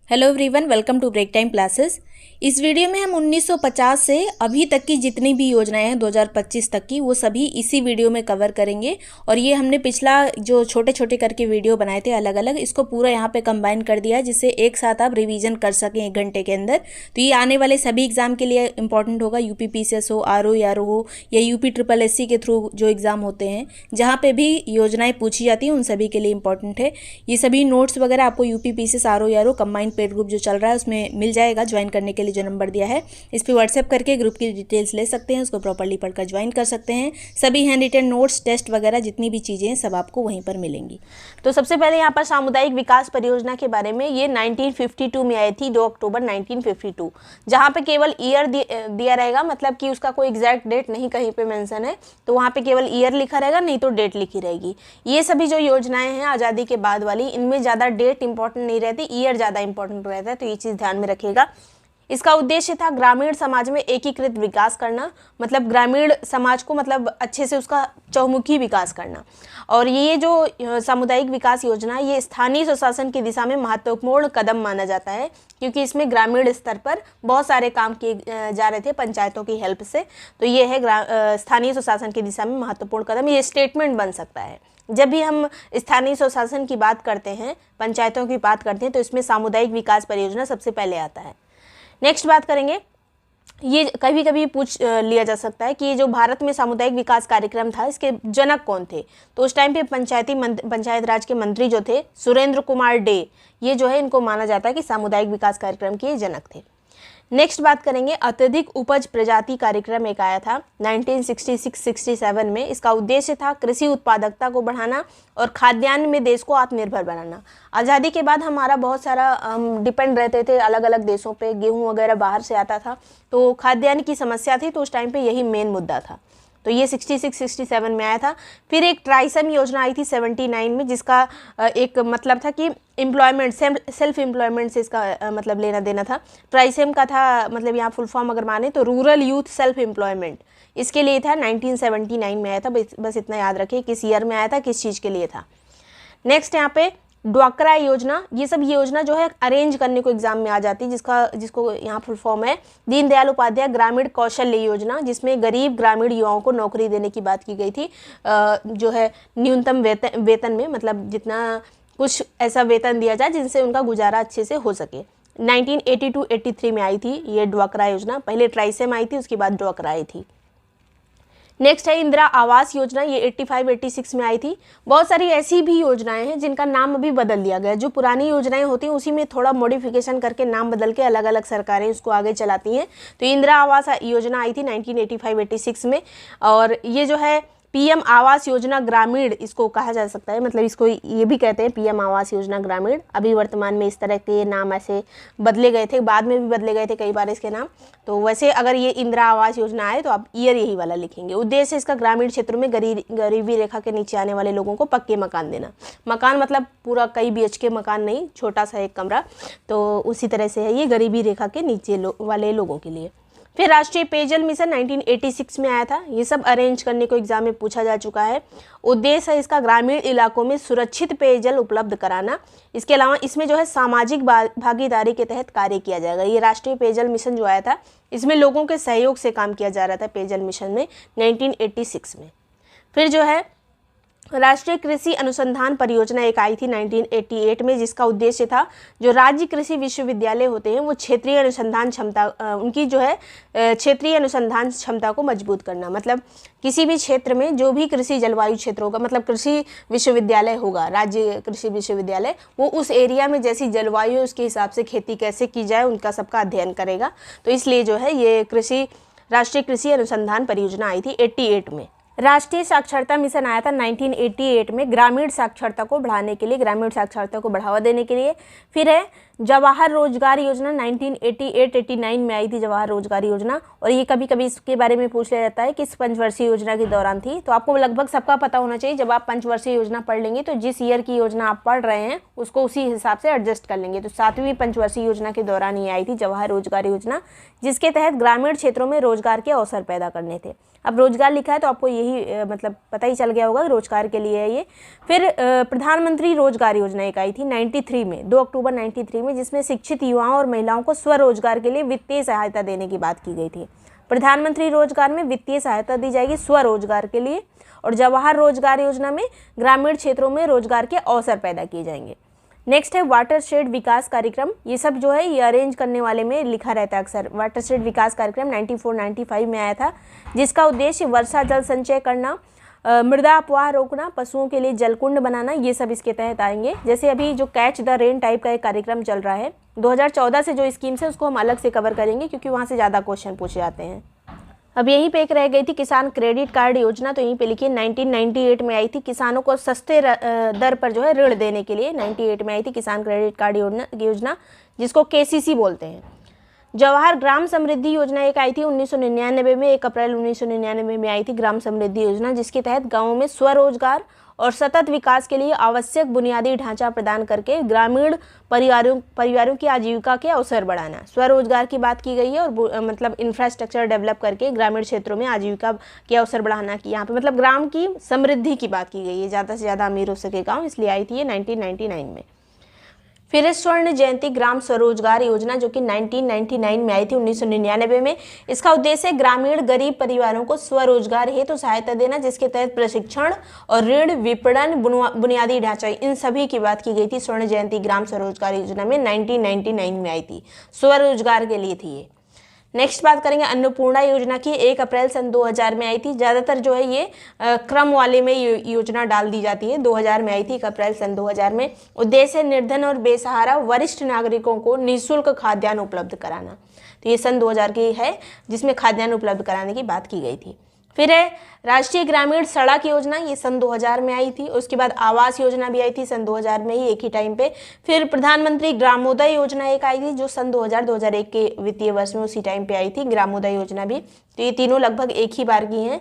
Hello everyone, welcome to break time classes. इस video में हम 1950 से अभी तक की जितनी भी योजनाएं हैं 2025 तक की, वो सभी इसी वीडियो में कवर करेंगे। और ये हमने पिछला जो छोटे छोटे करके वीडियो बनाए थे अलग अलग, इसको पूरा यहाँ पे कंबाइन कर दिया है जिससे एक साथ आप रिवीजन कर सकें 1 घंटे के अंदर। तो ये आने वाले सभी एग्जाम के लिए इंपॉर्टेंट होगा, यूपी पीसीएस हो, आरओ यारो हो, या यूपी ट्रिपल एससी के थ्रू जो एग्जाम होते हैं जहाँ पे भी योजनाएं पूछी जाती हैं उन सभी के लिए इंपॉर्टेंट है। ये सभी नोट्स वगैरह आपको यूपी पीसीएस, आरओ यारो कंबाइंड पेड ग्रुप जो चल रहा है उसमें मिल जाएगा। ज्वाइन करने के लिए जो नंबर दिया है इस पे व्हाट्सएप करके ग्रुप की डिटेल्स ले सकते हैं, उसको प्रॉपर्ली पढ़कर ज्वाइन कर सकते हैं। सभी हैंड रिटन नोट्स, टेस्ट वगैरह जितनी भी चीज़ें हैं सब आपको वहीं पर मिलेंगी। तो सबसे पहले यहाँ पर सामुदायिक विकास परियोजना के बारे में, ये 1952 में आई थी, 2 अक्टूबर 1952, जहाँ पे केवल ईयर दिया रहेगा, मतलब कि उसका कोई एग्जैक्ट डेट नहीं कहीं पे मेंशन है, तो वहाँ पे केवल ईयर लिखा रहेगा, नहीं तो डेट लिखी रहेगी। ये सभी जो योजनाएं हैं आज़ादी के बाद वाली, इनमें ज़्यादा डेट इंपॉर्टेंट नहीं रहती, ईयर ज़्यादा इंपॉर्टेंट रहता है, तो ये चीज़ ध्यान में रखिएगा। इसका उद्देश्य था ग्रामीण समाज में एकीकृत विकास करना, मतलब ग्रामीण समाज को मतलब अच्छे से उसका चहुमुखी विकास करना। और ये जो सामुदायिक विकास योजना है ये स्थानीय स्वशासन की दिशा में महत्वपूर्ण कदम माना जाता है, क्योंकि इसमें ग्रामीण स्तर पर बहुत सारे काम किए जा रहे थे पंचायतों की हेल्प से। तो ये है स्थानीय स्वशासन की दिशा में महत्वपूर्ण कदम। ये स्टेटमेंट बन सकता है जब भी हम स्थानीय स्वशासन की बात करते हैं, पंचायतों की बात करते हैं, तो इसमें सामुदायिक विकास परियोजना सबसे पहले आता है। नेक्स्ट बात करेंगे, ये कभी कभी पूछ लिया जा सकता है कि ये जो भारत में सामुदायिक विकास कार्यक्रम था इसके जनक कौन थे। तो उस टाइम पे पंचायत राज के मंत्री जो थे सुरेंद्र कुमार डे, ये जो है इनको माना जाता है कि सामुदायिक विकास कार्यक्रम के जनक थे। नेक्स्ट बात करेंगे, अत्यधिक उपज प्रजाति कार्यक्रम एक आया था 1966-67 में। इसका उद्देश्य था कृषि उत्पादकता को बढ़ाना और खाद्यान्न में देश को आत्मनिर्भर बनाना। आज़ादी के बाद हमारा बहुत सारा हम डिपेंड रहते थे अलग अलग देशों पे, गेहूं वगैरह बाहर से आता था, तो खाद्यान्न की समस्या थी, तो उस टाइम पे यही मेन मुद्दा था। तो ये 66-67 में आया था। फिर एक ट्राइसम योजना आई थी 79 में, जिसका एक मतलब था कि एम्प्लॉयमेंट, सेल्फ एम्प्लॉयमेंट से इसका मतलब लेना देना था। ट्राइसम का था मतलब यहाँ फुल फॉर्म अगर माने तो रूरल यूथ सेल्फ एम्प्लॉयमेंट, इसके लिए था। 1979 में आया था। बस इतना याद रखिए किस ईयर में आया था, किस चीज़ के लिए था। नेक्स्ट यहाँ पे ड्वाक्रा योजना, ये सब योजना जो है अरेंज करने को एग्जाम में आ जाती है, जिसको यहाँ फुल फॉर्म है दीनदयाल उपाध्याय ग्रामीण कौशल्य योजना, जिसमें गरीब ग्रामीण युवाओं को नौकरी देने की बात की गई थी, जो है न्यूनतम वेतन में, मतलब जितना कुछ ऐसा वेतन दिया जाए जिनसे उनका गुजारा अच्छे से हो सके। 1982-83 में आई थी ये ड्वाक्रा योजना। पहले ट्राइसेम आई थी, उसके बाद ड्वाक्रा आई थी। नेक्स्ट है इंदिरा आवास योजना, ये 85-86 में आई थी। बहुत सारी ऐसी भी योजनाएं हैं जिनका नाम अभी बदल दिया गया है। जो पुरानी योजनाएं होती हैं उसी में थोड़ा मॉडिफिकेशन करके नाम बदल के अलग अलग सरकारें उसको आगे चलाती हैं। तो इंदिरा आवास योजना आई थी 1985-86 में, और ये जो है पीएम आवास योजना ग्रामीण इसको कहा जा सकता है, मतलब इसको ये भी कहते हैं पीएम आवास योजना ग्रामीण। अभी वर्तमान में इस तरह के नाम ऐसे बदले गए थे, बाद में भी बदले गए थे कई बार इसके नाम। तो वैसे अगर ये इंदिरा आवास योजना आए तो आप ईयर यही वाला लिखेंगे। उद्देश्य इसका ग्रामीण क्षेत्रों में गरीबी रेखा के नीचे आने वाले लोगों को पक्के मकान देना। मकान मतलब पूरा कई BHK मकान नहीं, छोटा सा एक कमरा, तो उसी तरह से है ये गरीबी रेखा के नीचे वाले लोगों के लिए। फिर राष्ट्रीय पेयजल मिशन 1986 में आया था। ये सब अरेंज करने को एग्जाम में पूछा जा चुका है। उद्देश्य है इसका ग्रामीण इलाकों में सुरक्षित पेयजल उपलब्ध कराना। इसके अलावा इसमें जो है सामाजिक भागीदारी के तहत कार्य किया जाएगा। ये राष्ट्रीय पेयजल मिशन जो आया था इसमें लोगों के सहयोग से काम किया जा रहा था पेयजल मिशन में 1986 में। फिर जो है राष्ट्रीय कृषि अनुसंधान परियोजना एक आई थी 1988 में, जिसका उद्देश्य था जो राज्य कृषि विश्वविद्यालय होते हैं वो क्षेत्रीय अनुसंधान क्षमता, उनकी जो है क्षेत्रीय अनुसंधान क्षमता को मजबूत करना। मतलब किसी भी क्षेत्र में जो भी कृषि जलवायु क्षेत्र होगा, मतलब कृषि विश्वविद्यालय होगा, राज्य कृषि विश्वविद्यालय, वो उस एरिया में जैसी जलवायु उसके हिसाब से खेती कैसे की जाए उनका सबका अध्ययन करेगा। तो इसलिए जो है ये राष्ट्रीय कृषि अनुसंधान परियोजना आई थी 88 में। राष्ट्रीय साक्षरता मिशन आया था 1988 में, ग्रामीण साक्षरता को बढ़ाने के लिए, ग्रामीण साक्षरता को बढ़ावा देने के लिए। फिर है जवाहर रोजगार योजना 1988-89 में आई थी जवाहर रोजगार योजना, और ये कभी कभी इसके बारे में पूछ लिया जाता है कि इस पंचवर्षीय योजना के दौरान थी। तो आपको लगभग सबका पता होना चाहिए, जब आप पंचवर्षीय योजना पढ़ लेंगे तो जिस ईयर की योजना आप पढ़ रहे हैं उसको उसी हिसाब से एडजस्ट कर लेंगे। तो 7वीं पंचवर्षीय योजना के दौरान ये आई थी जवाहर रोजगार योजना, जिसके तहत ग्रामीण क्षेत्रों में रोजगार के अवसर पैदा करने थे। अब रोजगार लिखा है तो आपको यही मतलब पता ही चल गया होगा रोजगार के लिए है ये। फिर प्रधानमंत्री रोजगार योजना एक आई थी 93 में, 2 अक्टूबर 93 में में, जिसमें शिक्षित युवाओं और महिलाओं को स्वरोजगार के लिए वित्तीय सहायता देने की बात की गई थी। प्रधानमंत्री रोजगार में वित्तीय सहायता दी जाएगी स्वरोजगार के लिए, और जवाहर रोजगार योजना में ग्रामीण क्षेत्रों में रोजगार के अवसर पैदा किए जाएंगे। नेक्स्ट है वाटरशेड विकास कार्यक्रम। ये सब जो है ये अरेंज करने वाले में लिखा रहता है अक्सर। वाटरशेड विकास कार्यक्रम 94-95 में आया था, जिसका उद्देश्य वर्षा जल संचय करना, मृदा अपवाह रोकना, पशुओं के लिए जलकुंड बनाना, ये सब इसके तहत आएंगे। जैसे अभी जो कैच द रेन टाइप का एक कार्यक्रम चल रहा है, 2014 से जो स्कीम्स है उसको हम अलग से कवर करेंगे, क्योंकि वहाँ से ज़्यादा क्वेश्चन पूछे जाते हैं। अब यहीं पे एक रह गई थी किसान क्रेडिट कार्ड योजना, तो यहीं पे लिखिए 1998 में आई थी। किसानों को सस्ते दर पर जो है ऋण देने के लिए 98 में आई थी किसान क्रेडिट कार्ड योजना, जिसको KCC बोलते हैं। जवाहर ग्राम समृद्धि योजना एक आई थी 1999 में, 1 अप्रैल 1999 में आई थी ग्राम समृद्धि योजना, जिसके तहत गाँवों में स्वरोजगार और सतत विकास के लिए आवश्यक बुनियादी ढांचा प्रदान करके ग्रामीण परिवारों की आजीविका के अवसर बढ़ाना। स्वरोजगार की बात की गई है, और मतलब इंफ्रास्ट्रक्चर डेवलप करके ग्रामीण क्षेत्रों में आजीविका के अवसर बढ़ाना की यहाँ पे मतलब ग्राम की समृद्धि की बात की गई है, ज़्यादा से ज़्यादा अमीर हो सके गाँव, इसलिए आई थी ये 1999 में। फिर है स्वर्ण जयंती ग्राम स्वरोजगार योजना, जो कि 1999 में आई थी 1999 में। इसका उद्देश्य ग्रामीण गरीब परिवारों को स्वरोजगार हेतु तो सहायता देना, जिसके तहत प्रशिक्षण और ऋण, विपणन, बुनियादी ढांचा, इन सभी की बात की गई थी। स्वर्ण जयंती ग्राम स्वरोजगार योजना में 1999 में आई थी, स्वरोजगार के लिए थी ये। नेक्स्ट बात करेंगे अन्नपूर्णा योजना की, 1 अप्रैल सन 2000 में आई थी। ज़्यादातर जो है ये क्रम वाले में योजना डाल दी जाती है। 2000 में आई थी, 1 अप्रैल सन 2000 में। उद्देश्य निर्धन और बेसहारा वरिष्ठ नागरिकों को निःशुल्क खाद्यान्न उपलब्ध कराना, तो ये सन 2000 की है, जिसमें खाद्यान्न उपलब्ध कराने की बात की गई थी। फिर है राष्ट्रीय ग्रामीण सड़क योजना, ये सन 2000 में आई थी। उसके बाद आवास योजना भी आई थी सन 2000 में ही, एक ही टाइम पे। फिर प्रधानमंत्री ग्रामोदय योजना एक आई थी, जो सन 2000-2001 के वित्तीय वर्ष में उसी टाइम पे आई थी, ग्रामोदय योजना भी। तो ये तीनों लगभग एक ही बार की हैं।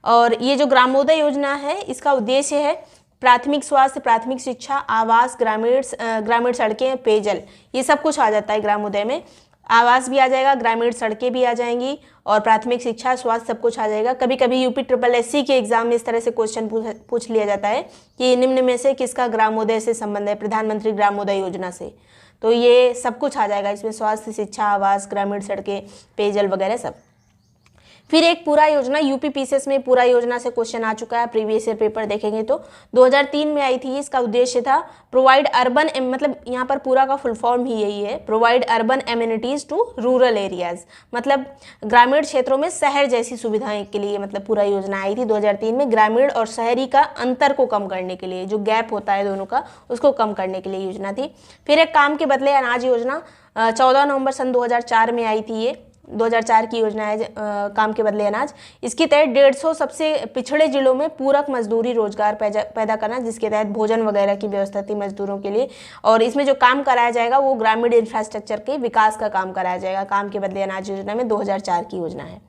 और ये जो ग्रामोदय योजना है, इसका उद्देश्य है प्राथमिक स्वास्थ्य, प्राथमिक शिक्षा, आवास, ग्रामीण सड़कें, पेयजल, ये सब कुछ आ जाता है ग्रामोदय में। आवास भी आ जाएगा, ग्रामीण सड़कें भी आ जाएंगी, और प्राथमिक शिक्षा, स्वास्थ्य, सब कुछ आ जाएगा। कभी कभी UPSSC के एग्जाम में इस तरह से क्वेश्चन पूछ लिया जाता है कि निम्न में से किसका ग्रामोदय से संबंध है, प्रधानमंत्री ग्रामोदय योजना से। तो ये सब कुछ आ जाएगा इसमें, स्वास्थ्य, शिक्षा, आवास, ग्रामीण सड़कें, पेयजल वगैरह सब। फिर एक पूरा योजना, UPSS में पूरा योजना से क्वेश्चन आ चुका है, प्रीवियस ईयर पेपर देखेंगे तो 2003 में आई थी। इसका उद्देश्य था प्रोवाइड अर्बन, मतलब यहाँ पर पूरा का फुल फॉर्म ही यही है, provide urban amenities to rural areas, मतलब ग्रामीण क्षेत्रों में शहर जैसी सुविधाएं के लिए मतलब पूरा योजना आई थी 2003 में। ग्रामीण और शहरी का अंतर को कम करने के लिए, जो गैप होता है दोनों का, उसको कम करने के लिए योजना थी। फिर एक काम के बदले अनाज योजना, 14 नवंबर सन 2004 में आई थी। ये 2004 की योजना है, काम के बदले अनाज। इसके तहत 150 सबसे पिछड़े जिलों में पूरक मजदूरी रोजगार पैदा करना, जिसके तहत भोजन वगैरह की व्यवस्था थी मजदूरों के लिए। और इसमें जो काम कराया जाएगा वो ग्रामीण इंफ्रास्ट्रक्चर के विकास का काम कराया जाएगा। काम के बदले अनाज योजना में 2004 की योजना है।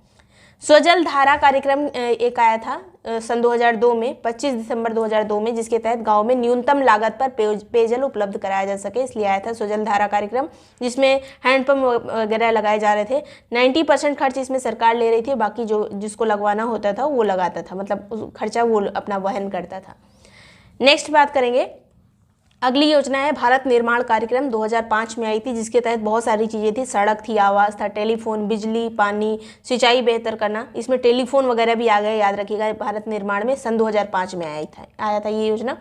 स्वजल धारा कार्यक्रम एक आया था सन 2002 में, 25 दिसंबर 2002 में, जिसके तहत गांव में न्यूनतम लागत पर पेयजल उपलब्ध कराया जा सके, इसलिए आया था स्वजल धारा कार्यक्रम, जिसमें हैंडपंप वगैरह लगाए जा रहे थे। 90% खर्च इसमें सरकार ले रही थी, बाकी जो जिसको लगवाना होता था वो लगाता था, मतलब खर्चा वो अपना वहन करता था। नेक्स्ट बात करेंगे, अगली योजना है भारत निर्माण कार्यक्रम, 2005 में आई थी, जिसके तहत बहुत सारी चीज़ें थी। सड़क थी, आवास था, टेलीफोन, बिजली, पानी, सिंचाई बेहतर करना। इसमें टेलीफोन वगैरह भी आ गए, याद रखिएगा। भारत निर्माण में सन 2005 में आया था ये योजना।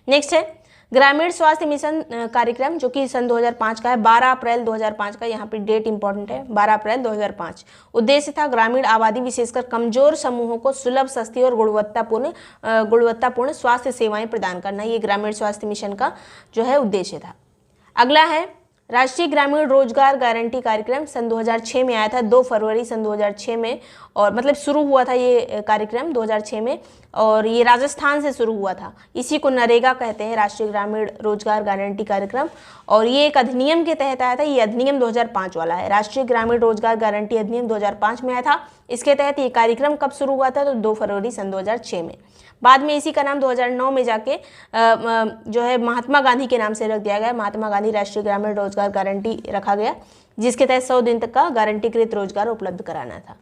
नेक्स्ट है ग्रामीण स्वास्थ्य मिशन कार्यक्रम, जो कि सन 2005 का है, 12 अप्रैल 2005 का, यहाँ पे डेट इंपॉर्टेंट है, 12 अप्रैल 2005। उद्देश्य था ग्रामीण आबादी विशेषकर कमजोर समूहों को सुलभ, सस्ती और गुणवत्तापूर्ण स्वास्थ्य सेवाएं प्रदान करना। ये ग्रामीण स्वास्थ्य मिशन का जो है उद्देश्य था। अगला है राष्ट्रीय ग्रामीण रोजगार गारंटी कार्यक्रम, सन 2006 में आया था, 2 फरवरी सन 2006 में, और मतलब शुरू हुआ था ये कार्यक्रम 2006 में, और ये राजस्थान से शुरू हुआ था। इसी को नरेगा कहते हैं, राष्ट्रीय ग्रामीण रोजगार गारंटी कार्यक्रम, और ये एक अधिनियम के तहत आया था। ये अधिनियम 2005 वाला है, राष्ट्रीय ग्रामीण रोजगार गारंटी अधिनियम 2005 में आया था। इसके तहत ये कार्यक्रम कब शुरू हुआ था, तो 2 फरवरी सन 2006 में। बाद में इसी का नाम 2009 में जाके जो है महात्मा गांधी के नाम से रख दिया गया, महात्मा गांधी राष्ट्रीय ग्रामीण रोजगार गारंटी रखा गया, जिसके तहत 100 दिन तक का गारंटीकृत रोजगार उपलब्ध कराना था।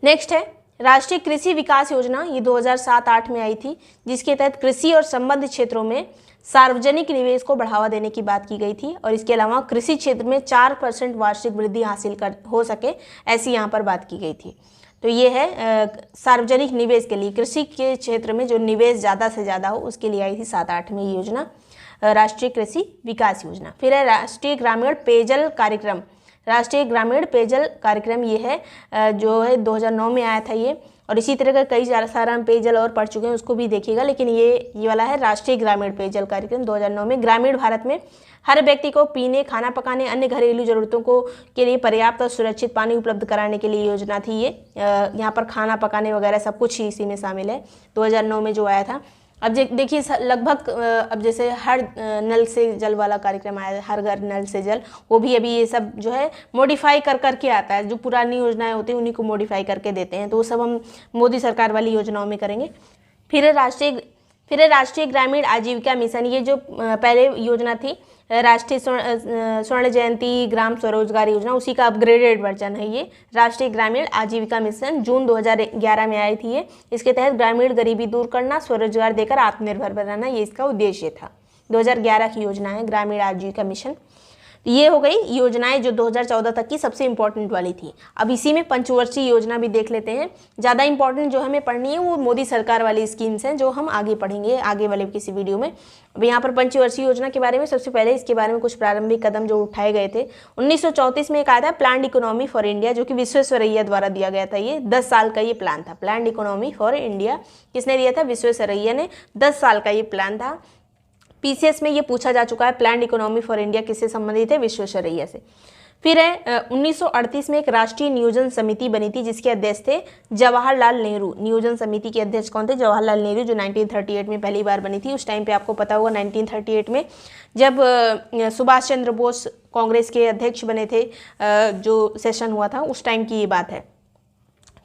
नेक्स्ट है राष्ट्रीय कृषि विकास योजना, ये 2007-8 में आई थी, जिसके तहत कृषि और संबद्ध क्षेत्रों में सार्वजनिक निवेश को बढ़ावा देने की बात की गई थी और इसके अलावा कृषि क्षेत्र में 4% वार्षिक वृद्धि हासिल हो सके, ऐसी यहाँ पर बात की गई थी। तो ये है सार्वजनिक निवेश के लिए, कृषि के क्षेत्र में जो निवेश ज़्यादा से ज़्यादा हो उसके लिए आई थी 7-8वीं योजना, राष्ट्रीय कृषि विकास योजना। फिर है राष्ट्रीय ग्रामीण पेयजल कार्यक्रम। राष्ट्रीय ग्रामीण पेयजल कार्यक्रम ये है जो है 2009 में आया था ये, और इसी तरह का कई सारा हम पेयजल और पढ़ चुके हैं, उसको भी देखिएगा। लेकिन ये वाला है राष्ट्रीय ग्रामीण पेयजल कार्यक्रम 2009 में। ग्रामीण भारत में हर व्यक्ति को पीने, खाना पकाने, अन्य घरेलू जरूरतों को के लिए पर्याप्त और सुरक्षित पानी उपलब्ध कराने के लिए योजना थी ये। यहाँ पर खाना पकाने वगैरह सब कुछ ही इसी में शामिल है, 2009 में जो आया था। अब देखिए लगभग अब जैसे हर नल से जल वाला कार्यक्रम आया है, हर घर नल से जल, वो भी अभी ये सब जो है मॉडिफाई कर आता है। जो पुरानी योजनाएं होती हैं उन्हीं को मॉडिफाई करके देते हैं, तो वो सब हम मोदी सरकार वाली योजनाओं में करेंगे। फिर राष्ट्रीय ग्रामीण आजीविका मिशन, ये जो पहले योजना थी राष्ट्रीय स्वर्ण जयंती ग्राम स्वरोजगार योजना, उसी का अपग्रेडेड वर्जन है ये राष्ट्रीय ग्रामीण आजीविका मिशन। जून 2011 में आई थी ये। इसके तहत ग्रामीण गरीबी दूर करना, स्वरोजगार देकर आत्मनिर्भर बनाना, ये इसका उद्देश्य था। 2011 की योजना है ग्रामीण आजीविका मिशन। ये हो गई योजनाएं जो 2014 तक की सबसे इंपॉर्टेंट वाली थी। अब इसी में पंचवर्षीय योजना भी देख लेते हैं। ज़्यादा इंपॉर्टेंट जो हमें पढ़नी है वो मोदी सरकार वाली स्कीम्स हैं, जो हम आगे पढ़ेंगे आगे वाले किसी वीडियो में। अब यहाँ पर पंचवर्षीय योजना के बारे में सबसे पहले इसके बारे में कुछ प्रारंभिक कदम जो उठाए गए थे। 1934 में एक आया था प्लान्ड इकोनॉमी फॉर इंडिया, जो कि विश्वेश्वरैया द्वारा दिया गया था। ये 10 साल का ये प्लान था, प्लान्ड इकोनॉमी फॉर इंडिया। किसने दिया था? विश्वेश्वरैया ने। 10 साल का ये प्लान था। पीसीएस में ये पूछा जा चुका है, प्लान्ड इकोनॉमी फॉर इंडिया किससे संबंधित है? विश्वेश्वरैया से। फिर है 1938 में एक राष्ट्रीय नियोजन समिति बनी थी, जिसके अध्यक्ष थे जवाहरलाल नेहरू। नियोजन समिति के अध्यक्ष कौन थे? जवाहरलाल नेहरू, जो 1938 में पहली बार बनी थी। उस टाइम पे आपको पता होगा 1938 में जब सुभाष चंद्र बोस कांग्रेस के अध्यक्ष बने थे, जो सेशन हुआ था उस टाइम की ये बात है।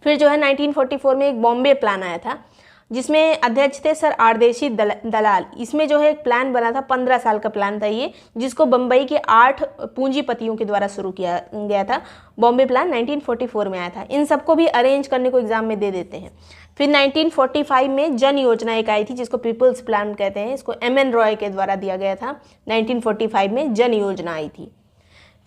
फिर जो है 1944 में एक बॉम्बे प्लान आया था, जिसमें अध्यक्ष थे सर आरदेशी दलाल। इसमें जो है एक प्लान बना था, 15 साल का प्लान था ये, जिसको बम्बई के 8 पूंजीपतियों के द्वारा शुरू किया गया था। बॉम्बे प्लान 1944 में आया था। इन सबको भी अरेंज करने को एग्जाम में दे देते हैं। फिर 1945 में जन योजना एक आई थी, जिसको पीपल्स प्लान कहते हैं। इसको MN रॉय के द्वारा दिया गया था। 1945 में जन योजना आई थी।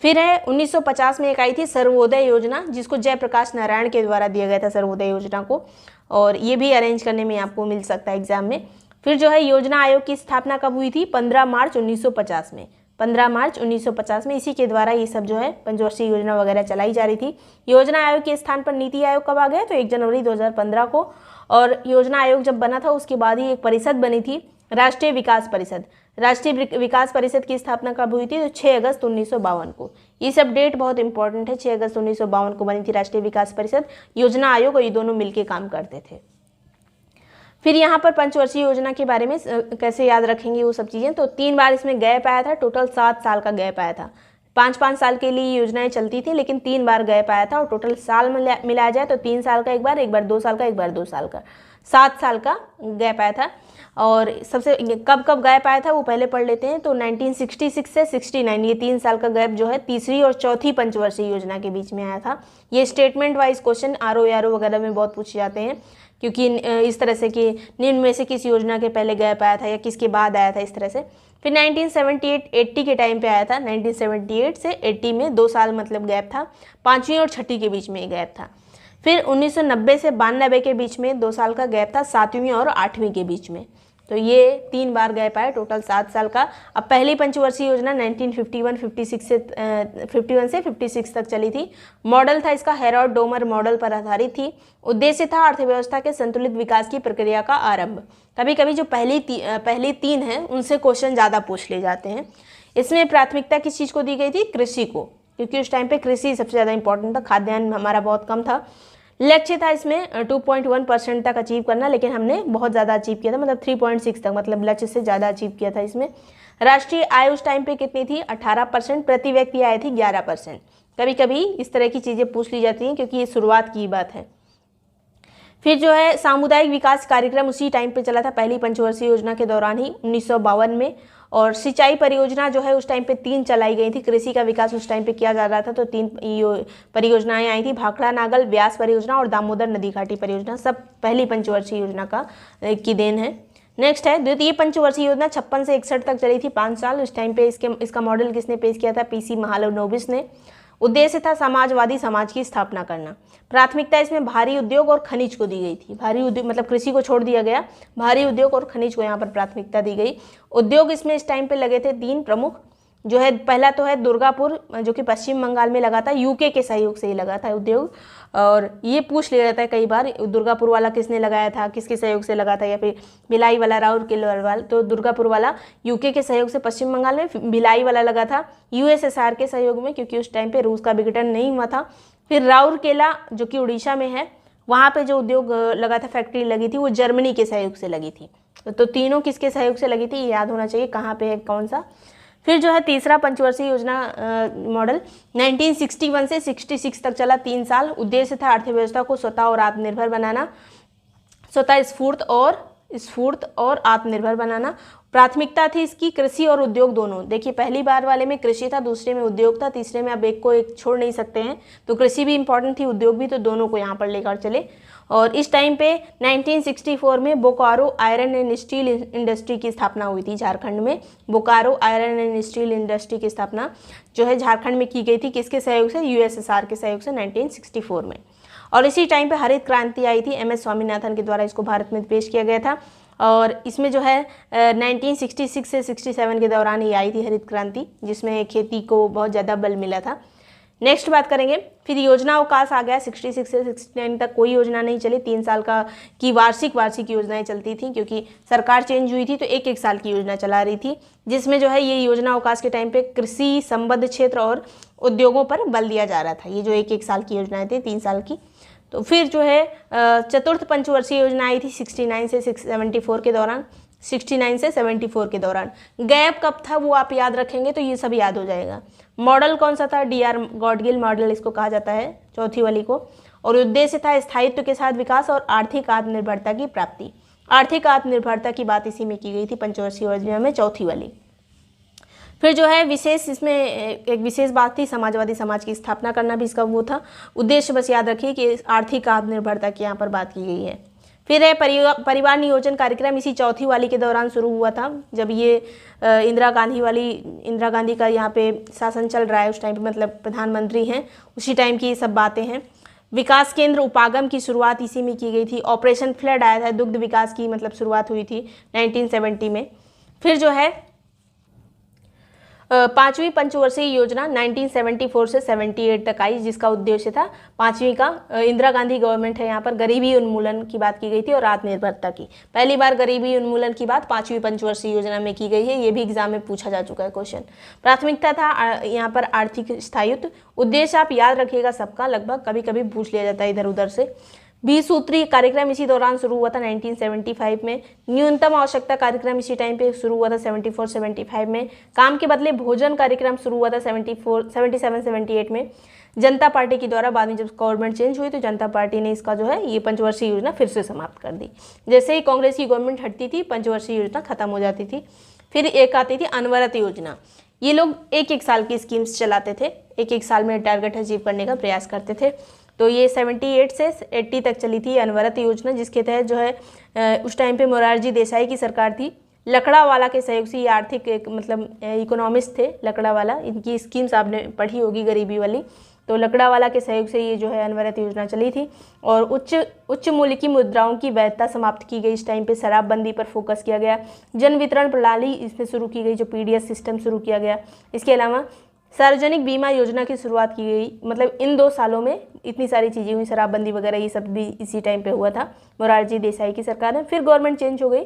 फिर है 1950 में एक आई थी सर्वोदय योजना, जिसको जयप्रकाश नारायण के द्वारा दिया गया था सर्वोदय योजना को, और ये भी अरेंज करने में आपको मिल सकता है एग्जाम में। फिर जो है योजना आयोग की स्थापना कब हुई थी? 15 मार्च 1950 में। 15 मार्च 1950 में इसी के द्वारा ये सब जो है पंचवर्षीय योजना वगैरह चलाई जा रही थी। योजना आयोग के स्थान पर नीति आयोग कब आ गया? तो 1 जनवरी 2015 को। और योजना आयोग जब बना था उसके बाद ही एक परिषद बनी थी, राष्ट्रीय विकास परिषद। राष्ट्रीय विकास परिषद की स्थापना कब हुई थी? तो 6 अगस्त 1952 को। ये सब डेट बहुत इंपॉर्टेंट है। 6 अगस्त 1952 को बनी थी राष्ट्रीय विकास परिषद। योजना आयोग और ये दोनों मिलकर काम करते थे। फिर यहाँ पर पंचवर्षीय योजना के बारे में कैसे याद रखेंगे वो सब चीज़ें, तो 3 बार इसमें गैप आया था। टोटल 7 साल का गैप आया था। 5-5 साल के लिए योजनाएं चलती थी, लेकिन 3 बार गैप आया था। और टोटल साल में मिलाया जाए तो 3 साल का एक बार 2 साल का, एक बार 2 साल का, 7 साल का गैप आया था। और सबसे कब गैप आया था वो पहले पढ़ लेते हैं। तो 1966 से 69, ये 3 साल का गैप जो है तीसरी और चौथी पंचवर्षीय योजना के बीच में आया था। ये स्टेटमेंट वाइज क्वेश्चन RO वगैरह में बहुत पूछे जाते हैं, क्योंकि इस तरह से कि निम्न में से किस योजना के पहले गैप आया था या किसके बाद आया था, इस तरह से। फिर 1978-80 के टाइम पे आया था। 1978 से 80 में 2 साल मतलब गैप था। 5वीं और 6ठी के बीच में गैप था। फिर 1990 से 92 के बीच में 2 साल का गैप था, 7वीं और 8वीं के बीच में। तो ये 3 बार गैप आया, टोटल 7 साल का। अब पहली पंचवर्षीय योजना 1951 से 56 तक चली थी। मॉडल था इसका हेरोल्ड डोमर मॉडल पर आधारित थी। उद्देश्य था अर्थव्यवस्था के संतुलित विकास की प्रक्रिया का आरंभ। कभी कभी जो पहली 3 हैं उनसे क्वेश्चन ज़्यादा पूछ ले जाते हैं। इसमें प्राथमिकता किस चीज़ को दी गई थी? कृषि को, क्योंकि उस टाइम पे कृषि सबसे ज़्यादा इंपॉर्टेंट था। खाद्यान्न हमारा बहुत कम था। लक्ष्य था इसमें 2.1% तक अचीव करना, लेकिन हमने बहुत ज़्यादा अचीव किया था, मतलब 3.6 तक, मतलब लक्ष्य से ज़्यादा अचीव किया था इसमें। राष्ट्रीय आय उस टाइम पे कितनी थी? 18%। प्रति व्यक्ति आय थी 11%। कभी कभी इस तरह की चीज़ें पूछ ली जाती हैं, क्योंकि ये शुरुआत की बात है। फिर जो है सामुदायिक विकास कार्यक्रम उसी टाइम पे चला था, पहली पंचवर्षीय योजना के दौरान ही, 1952 में। और सिंचाई परियोजना जो है उस टाइम पे 3 चलाई गई थी। कृषि का विकास उस टाइम पे किया जा रहा था, तो 3 परियोजनाएं आई थी, भाखड़ा नागल व्यास परियोजना और दामोदर नदी घाटी परियोजना। सब पहली पंचवर्षीय योजना की देन है। नेक्स्ट है द्वितीय पंचवर्षीय योजना 56 से 61 तक चली थी 5 साल। उस टाइम पे इसका मॉडल किसने पेश किया था? पीसी महालनोबिस ने। उद्देश्य था समाजवादी समाज की स्थापना करना। प्राथमिकता इसमें भारी उद्योग और खनिज को दी गई थी। भारी उद्योग मतलब कृषि को छोड़ दिया गया, भारी उद्योग और खनिज को यहाँ पर प्राथमिकता दी गई। उद्योग इसमें इस टाइम पे लगे थे 3 प्रमुख, जो है पहला तो है दुर्गापुर, जो कि पश्चिम बंगाल में लगा था, यूके के सहयोग से ही लगा था उद्योग। और ये पूछ लिया जाता है कई बार, दुर्गापुर वाला किसने लगाया था, किसके सहयोग से लगा था, या फिर भिलाई वाला, राउरकेला वाला। तो दुर्गापुर वाला यूके के सहयोग से पश्चिम बंगाल में, भिलाई वाला लगा था यूएसएसआर के सहयोग में, क्योंकि उस टाइम पे रूस का विघटन नहीं हुआ था। फिर राउरकेला जो कि उड़ीसा में है, वहाँ पे जो उद्योग लगा था, फैक्ट्री लगी थी, वो जर्मनी के सहयोग से लगी थी। तो तीनों किसके सहयोग से लगी थी, ये याद होना चाहिए कहाँ पे है कौन सा। फिर जो है तीसरा पंचवर्षीय योजना मॉडल 1961 से 66 तक चला 3 साल। उद्देश्य था अर्थव्यवस्था को स्वतः और आत्मनिर्भर बनाना, स्वतः स्फूर्त और आत्मनिर्भर बनाना। प्राथमिकता थी इसकी कृषि और उद्योग दोनों। देखिए पहली बार वाले में कृषि था, दूसरे में उद्योग था, तीसरे में अब एक को एक छोड़ नहीं सकते हैं, तो कृषि भी इंपॉर्टेंट थी, उद्योग भी, तो दोनों को यहाँ पर लेकर चले। और इस टाइम पे 1964 में Bokaro iron and steel industry की स्थापना हुई थी झारखंड में। Bokaro iron and steel industry की स्थापना जो है झारखंड में की गई थी, किसके सहयोग से? यूएसएसआर के सहयोग से 1964 में। और इसी टाइम पे हरित क्रांति आई थी, एमएस स्वामीनाथन के द्वारा इसको भारत में पेश किया गया था। और इसमें जो है 1966 से 67 के दौरान ये आई थी हरित क्रांति, जिसमें खेती को बहुत ज़्यादा बल मिला था। नेक्स्ट बात करेंगे, फिर योजना अवकाश आ गया। 66 से 69 तक कोई योजना नहीं चली, 3 साल की वार्षिक योजनाएं चलती थी, क्योंकि सरकार चेंज हुई थी तो एक साल की योजना चला रही थी, जिसमें जो है ये योजना अवकाश के टाइम पे कृषि संबद्ध क्षेत्र और उद्योगों पर बल दिया जा रहा था। ये जो एक साल की योजनाएं थी, 3 साल की। तो फिर जो है चतुर्थ पंचवर्षीय योजना आई थी 69 से 74 के दौरान। 69 से 74 के दौरान गैप कब था वो आप याद रखेंगे तो ये सब याद हो जाएगा। मॉडल कौन सा था? डीआर गॉडगिल मॉडल इसको कहा जाता है, चौथी वाली को। और उद्देश्य था स्थायित्व के साथ विकास और आर्थिक आत्मनिर्भरता की प्राप्ति। आर्थिक आत्मनिर्भरता की बात इसी में की गई थी पंचवर्षीय योजना में, चौथी वाली। फिर जो है विशेष, इसमें एक विशेष बात थी, समाजवादी समाज की स्थापना करना भी इसका वो था। उद्देश्य बस याद रखिए कि आर्थिक आत्मनिर्भरता की यहाँ पर बात की गई है। फिर है परिवार नियोजन कार्यक्रम, इसी चौथी वाली के दौरान शुरू हुआ था, जब ये इंदिरा गांधी का यहाँ पे शासन चल रहा है उस टाइम पे, मतलब प्रधानमंत्री हैं, उसी टाइम की ये सब बातें हैं। विकास केंद्र उपागम की शुरुआत इसी में की गई थी। ऑपरेशन फ्लड आया था, दुग्ध विकास की मतलब शुरुआत हुई थी 1970 में। फिर जो है पांचवी पंचवर्षीय योजना 1974 से 78 तक आई, जिसका उद्देश्य था पांचवी का, इंदिरा गांधी गवर्नमेंट है यहाँ पर, गरीबी उन्मूलन की बात की गई थी और आत्मनिर्भरता की। पहली बार गरीबी उन्मूलन की बात पांचवी पंचवर्षीय योजना में की गई है, ये भी एग्जाम में पूछा जा चुका है क्वेश्चन। प्राथमिकता था यहाँ पर आर्थिक स्थायित्व। उद्देश्य आप याद रखिएगा सबका, लगभग कभी कभी पूछ लिया जाता है इधर उधर से। 20 सूत्री कार्यक्रम इसी दौरान शुरू हुआ था 1975 में। न्यूनतम आवश्यकता कार्यक्रम इसी टाइम पे शुरू हुआ था 74-75 में। काम के बदले भोजन कार्यक्रम शुरू हुआ था 77-78 में जनता पार्टी के द्वारा। बाद में जब गवर्नमेंट चेंज हुई तो जनता पार्टी ने इसका जो है ये पंचवर्षीय योजना फिर से समाप्त कर दी। जैसे ही कांग्रेस की गवर्नमेंट हटती थी पंचवर्षीय योजना खत्म हो जाती थी। फिर एक आती थी अनवरत योजना। ये लोग एक साल की स्कीम्स चलाते थे, एक साल में टारगेट अचीव करने का प्रयास करते थे। तो ये 78 से 80 तक चली थी अनवरत योजना, जिसके तहत जो है उस टाइम पे मोरारजी देसाई की सरकार थी। लकड़ावाला के सहयोग से ये आर्थिक मतलब इकोनॉमिस्ट थे लकड़ावाला, इनकी स्कीम्स आपने पढ़ी होगी गरीबी वाली। तो लकड़ावाला के सहयोग से ये जो है अनवरत योजना चली थी। और उच्च मूल्य की मुद्राओं की वैधता समाप्त की गई। इस टाइम पे शराबबंदी पर फोकस किया गया। जन वितरण प्रणाली इसमें शुरू की गई, जो पीडीएस सिस्टम शुरू किया गया। इसके अलावा सार्वजनिक बीमा योजना की शुरुआत की गई। मतलब इन 2 सालों में इतनी सारी चीज़ें हुई, शराबबंदी वगैरह ये सब भी इसी टाइम पे हुआ था मोरारजी देसाई की सरकार में। फिर गवर्नमेंट चेंज हो गई।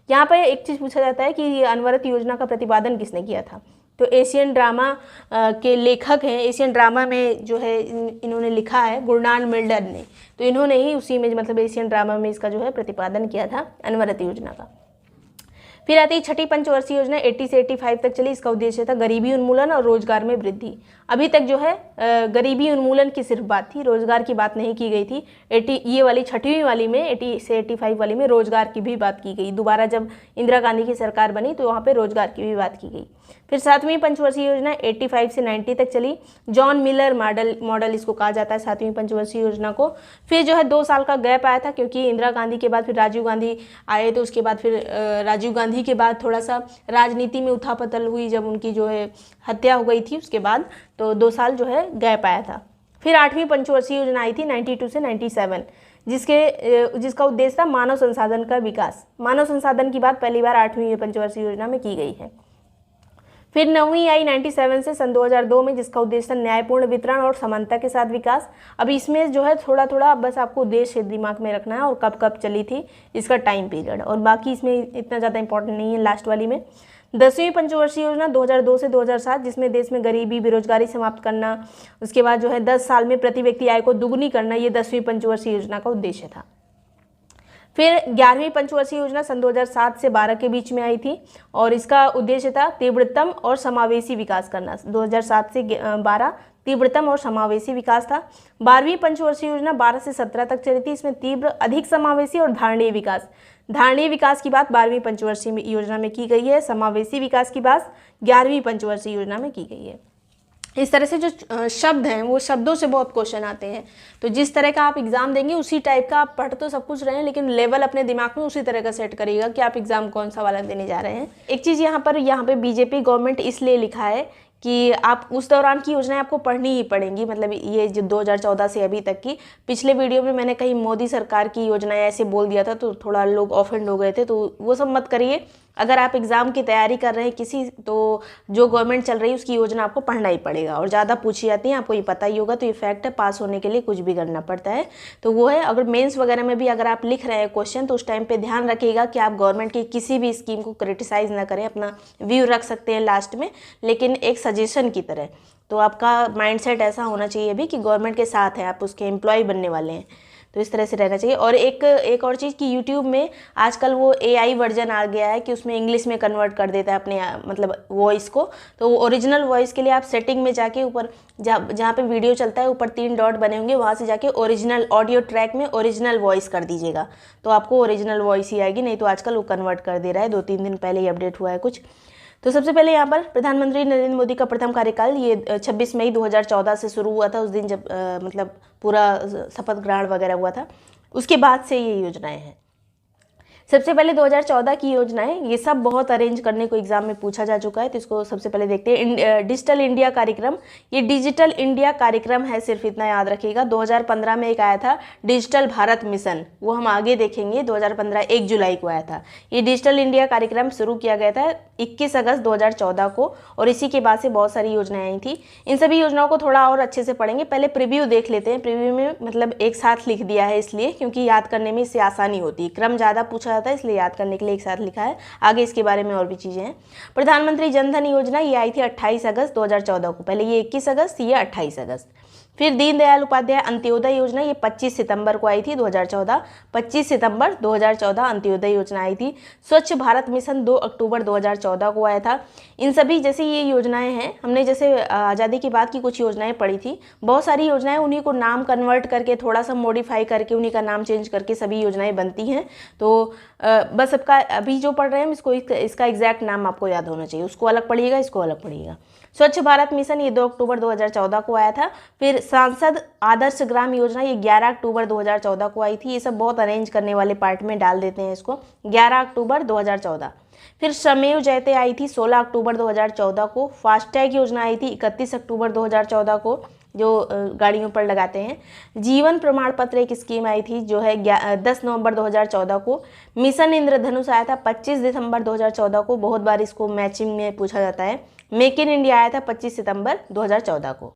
यहाँ पर एक चीज़ पूछा जाता है कि ये अनवरत योजना का प्रतिपादन किसने किया था? तो एशियन ड्रामा के लेखक हैं, एशियन ड्रामा में जो है इन्होंने लिखा है गुरनान मिल्डर ने, तो इन्होंने ही उसी में मतलब एशियन ड्रामा में इसका जो है प्रतिपादन किया था अनवरत योजना का। फिर आती है छठी पंचवर्षीय योजना 80 से 85 तक चली। इसका उद्देश्य था गरीबी उन्मूलन और रोजगार में वृद्धि। अभी तक जो है गरीबी उन्मूलन की सिर्फ बात थी, रोजगार की बात नहीं की गई थी। ये वाली छठवीं वाली में 80 से 85 वाली में रोजगार की भी बात की गई। दोबारा जब इंदिरा गांधी की सरकार बनी तो वहाँ पे रोजगार की भी बात की गई। फिर 7वीं पंचवर्षीय योजना 85 से 90 तक चली। जॉन मिलर मॉडल इसको कहा जाता है 7वीं पंचवर्षीय योजना को। फिर जो है 2 साल का गैप आया था, क्योंकि इंदिरा गांधी के बाद फिर राजीव गांधी आए, तो उसके बाद फिर राजीव गांधी के बाद थोड़ा सा राजनीति में उथापतल हुई, जब उनकी जो है हत्या हो गई थी उसके बाद, तो 2 साल जो है गैप आया था। फिर 8वीं पंचवर्षीय योजना आई थी 92 से 97, जिसका उद्देश्य था मानव संसाधन का विकास। मानव संसाधन की बात पहली बार 8वीं पंचवर्षीय योजना में की गई है। फिर 9वीं आई 97 से सन 2002 में, जिसका उद्देश्य था न्यायपूर्ण वितरण और समानता के साथ विकास। अब इसमें जो है थोड़ा थोड़ा बस आपको उद्देश्य दिमाग में रखना है और कब कब चली थी इसका टाइम पीरियड, और बाकी इसमें इतना ज़्यादा इंपॉर्टेंट नहीं है लास्ट वाली में। 10वीं पंचवर्षीय योजना 2002 से 2007, जिसमें देश में गरीबी बेरोजगारी समाप्त करना, उसके बाद जो है 10 साल में प्रति व्यक्ति आय को दुगुनी करना, ये 10वीं पंचवर्षीय योजना का उद्देश्य था। फिर 11वीं पंचवर्षीय योजना सन 2007 से 12 के बीच में आई थी, और इसका उद्देश्य था तीव्रतम और समावेशी विकास करना। 2007 से 12 तीव्रतम और समावेशी विकास था। 12वीं पंचवर्षीय योजना 12 से 17 तक चली थी। इसमें तीव्र, अधिक समावेशी और धारणीय विकास। धारणीय विकास की बात 12वीं पंचवर्षीय योजना में की गई है, समावेशी विकास की बात 11वीं पंचवर्षीय योजना में की गई है। इस तरह से जो शब्द हैं वो शब्दों से बहुत क्वेश्चन आते हैं, तो जिस तरह का आप एग्जाम देंगे उसी टाइप का आप पढ़ तो सब कुछ रहे हैं, लेकिन लेवल अपने दिमाग में उसी तरह का सेट करिएगा कि आप एग्जाम कौन सा वाला देने जा रहे हैं। एक चीज़ यहाँ पे बीजेपी गवर्नमेंट इसलिए लिखा है कि आप उस दौरान की योजनाएं आपको पढ़नी ही पड़ेंगी, मतलब ये जो 2014 से अभी तक की। पिछले वीडियो में मैंने कहीं मोदी सरकार की योजनाएं ऐसे बोल दिया था तो थोड़ा लोग ऑफेंड हो गए थे, तो वो सब मत करिए। अगर आप एग्ज़ाम की तैयारी कर रहे हैं किसी, तो जो गवर्नमेंट चल रही है उसकी योजना आपको पढ़ना ही पड़ेगा, और ज़्यादा पूछी जाती है, आपको ये पता ही होगा। तो ये फैक्ट है, पास होने के लिए कुछ भी करना पड़ता है, तो वो है। अगर मेंस वगैरह में भी अगर आप लिख रहे हैं क्वेश्चन, तो उस टाइम पे ध्यान रखिएगा कि आप गवर्नमेंट की किसी भी स्कीम को क्रिटिसाइज़ ना करें। अपना व्यू रख सकते हैं लास्ट में, लेकिन एक सजेशन की तरह। तो आपका माइंडसेट ऐसा होना चाहिए भी कि गवर्नमेंट के साथ हैं, आप उसके एम्प्लॉय बनने वाले हैं, तो इस तरह से रहना चाहिए। और एक और चीज़ कि यूट्यूब में आजकल वो AI वर्जन आ गया है कि उसमें इंग्लिश में कन्वर्ट कर देता है अपने मतलब वॉइस को। तो ओरिजिनल वॉइस के लिए आप सेटिंग में जाके ऊपर जहाँ पे वीडियो चलता है ऊपर 3 डॉट बने होंगे, वहाँ से जाके ओरिजिनल ऑडियो ट्रैक में ओरिजिनल वॉइस कर दीजिएगा, तो आपको ओरिजिनल वॉइस ही आएगी। नहीं तो आजकल वो कन्वर्ट कर दे रहा है, 2-3 दिन पहले ही अपडेट हुआ है कुछ। तो सबसे पहले यहाँ पर प्रधानमंत्री नरेंद्र मोदी का प्रथम कार्यकाल ये 26 मई 2014 से शुरू हुआ था, उस दिन जब मतलब पूरा शपथ ग्रहण वगैरह हुआ था। उसके बाद से ये योजनाएं हैं। सबसे पहले 2014 की योजनाएं, ये सब बहुत अरेंज करने को एग्जाम में पूछा जा चुका है, तो इसको सबसे पहले देखते हैं। डिजिटल इंडिया कार्यक्रम, ये डिजिटल इंडिया कार्यक्रम है, सिर्फ इतना याद रखिएगा। 2015 में एक आया था डिजिटल भारत मिशन, वो हम आगे देखेंगे। 2015 1 जुलाई को आया था। ये डिजिटल इंडिया कार्यक्रम शुरू किया गया था 21 अगस्त 2014 को, और इसी के बाद से बहुत सारी योजनाएं आई थी। इन सभी योजनाओं को थोड़ा और अच्छे से पढ़ेंगे। पहले प्रीव्यू देख लेते हैं। प्रीव्यू में मतलब एक साथ लिख दिया है इसलिए, क्योंकि याद करने में इससे आसानी होती है। क्रम ज़्यादा पूछा जाता है, इसलिए याद करने के लिए एक साथ लिखा है। आगे इसके बारे में और भी चीज़ें हैं। प्रधानमंत्री जन धन योजना, ये आई थी 28 अगस्त 2014 को। पहले ये 21 अगस्त, ये 28 अगस्त। फिर दीनदयाल उपाध्याय अंत्योदय योजना, ये 25 सितंबर को आई थी 2014। 25 सितंबर 2014 अंत्योदय योजना आई थी। स्वच्छ भारत मिशन 2 अक्टूबर 2014 को आया था। इन सभी जैसे ये योजनाएं हैं, हमने जैसे आज़ादी के बाद की कुछ योजनाएं पढ़ी थी, बहुत सारी योजनाएं उन्हीं को नाम कन्वर्ट करके थोड़ा सा मॉडिफाई करके उन्हीं का नाम चेंज करके सभी योजनाएं बनती हैं। तो बस सबका अभी जो पढ़ रहे हैं इसको इसका एग्जैक्ट नाम आपको याद होना चाहिए। उसको अलग पढ़िएगा, इसको अलग पढ़िएगा। स्वच्छ भारत मिशन ये 2 अक्टूबर 2014 को आया था। फिर सांसद आदर्श ग्राम योजना, ये 11 अक्टूबर 2014 को आई थी। ये सब बहुत अरेंज करने वाले पार्ट में डाल देते हैं इसको। 11 अक्टूबर 2014। फिर श्रमेव जयते आई थी 16 अक्टूबर 2014 को। फास्टैग योजना आई थी 31 अक्टूबर 2014 को, जो गाड़ियों पर लगाते हैं। जीवन प्रमाण पत्र एक स्कीम आई थी जो है 10 नवंबर 2014 को। मिशन इंद्रधनुष आया था 25 दिसंबर 2014 को। बहुत बार इसको मैचिंग में पूछा जाता है। मेक इन इंडिया आया था 25 सितंबर 2014 को।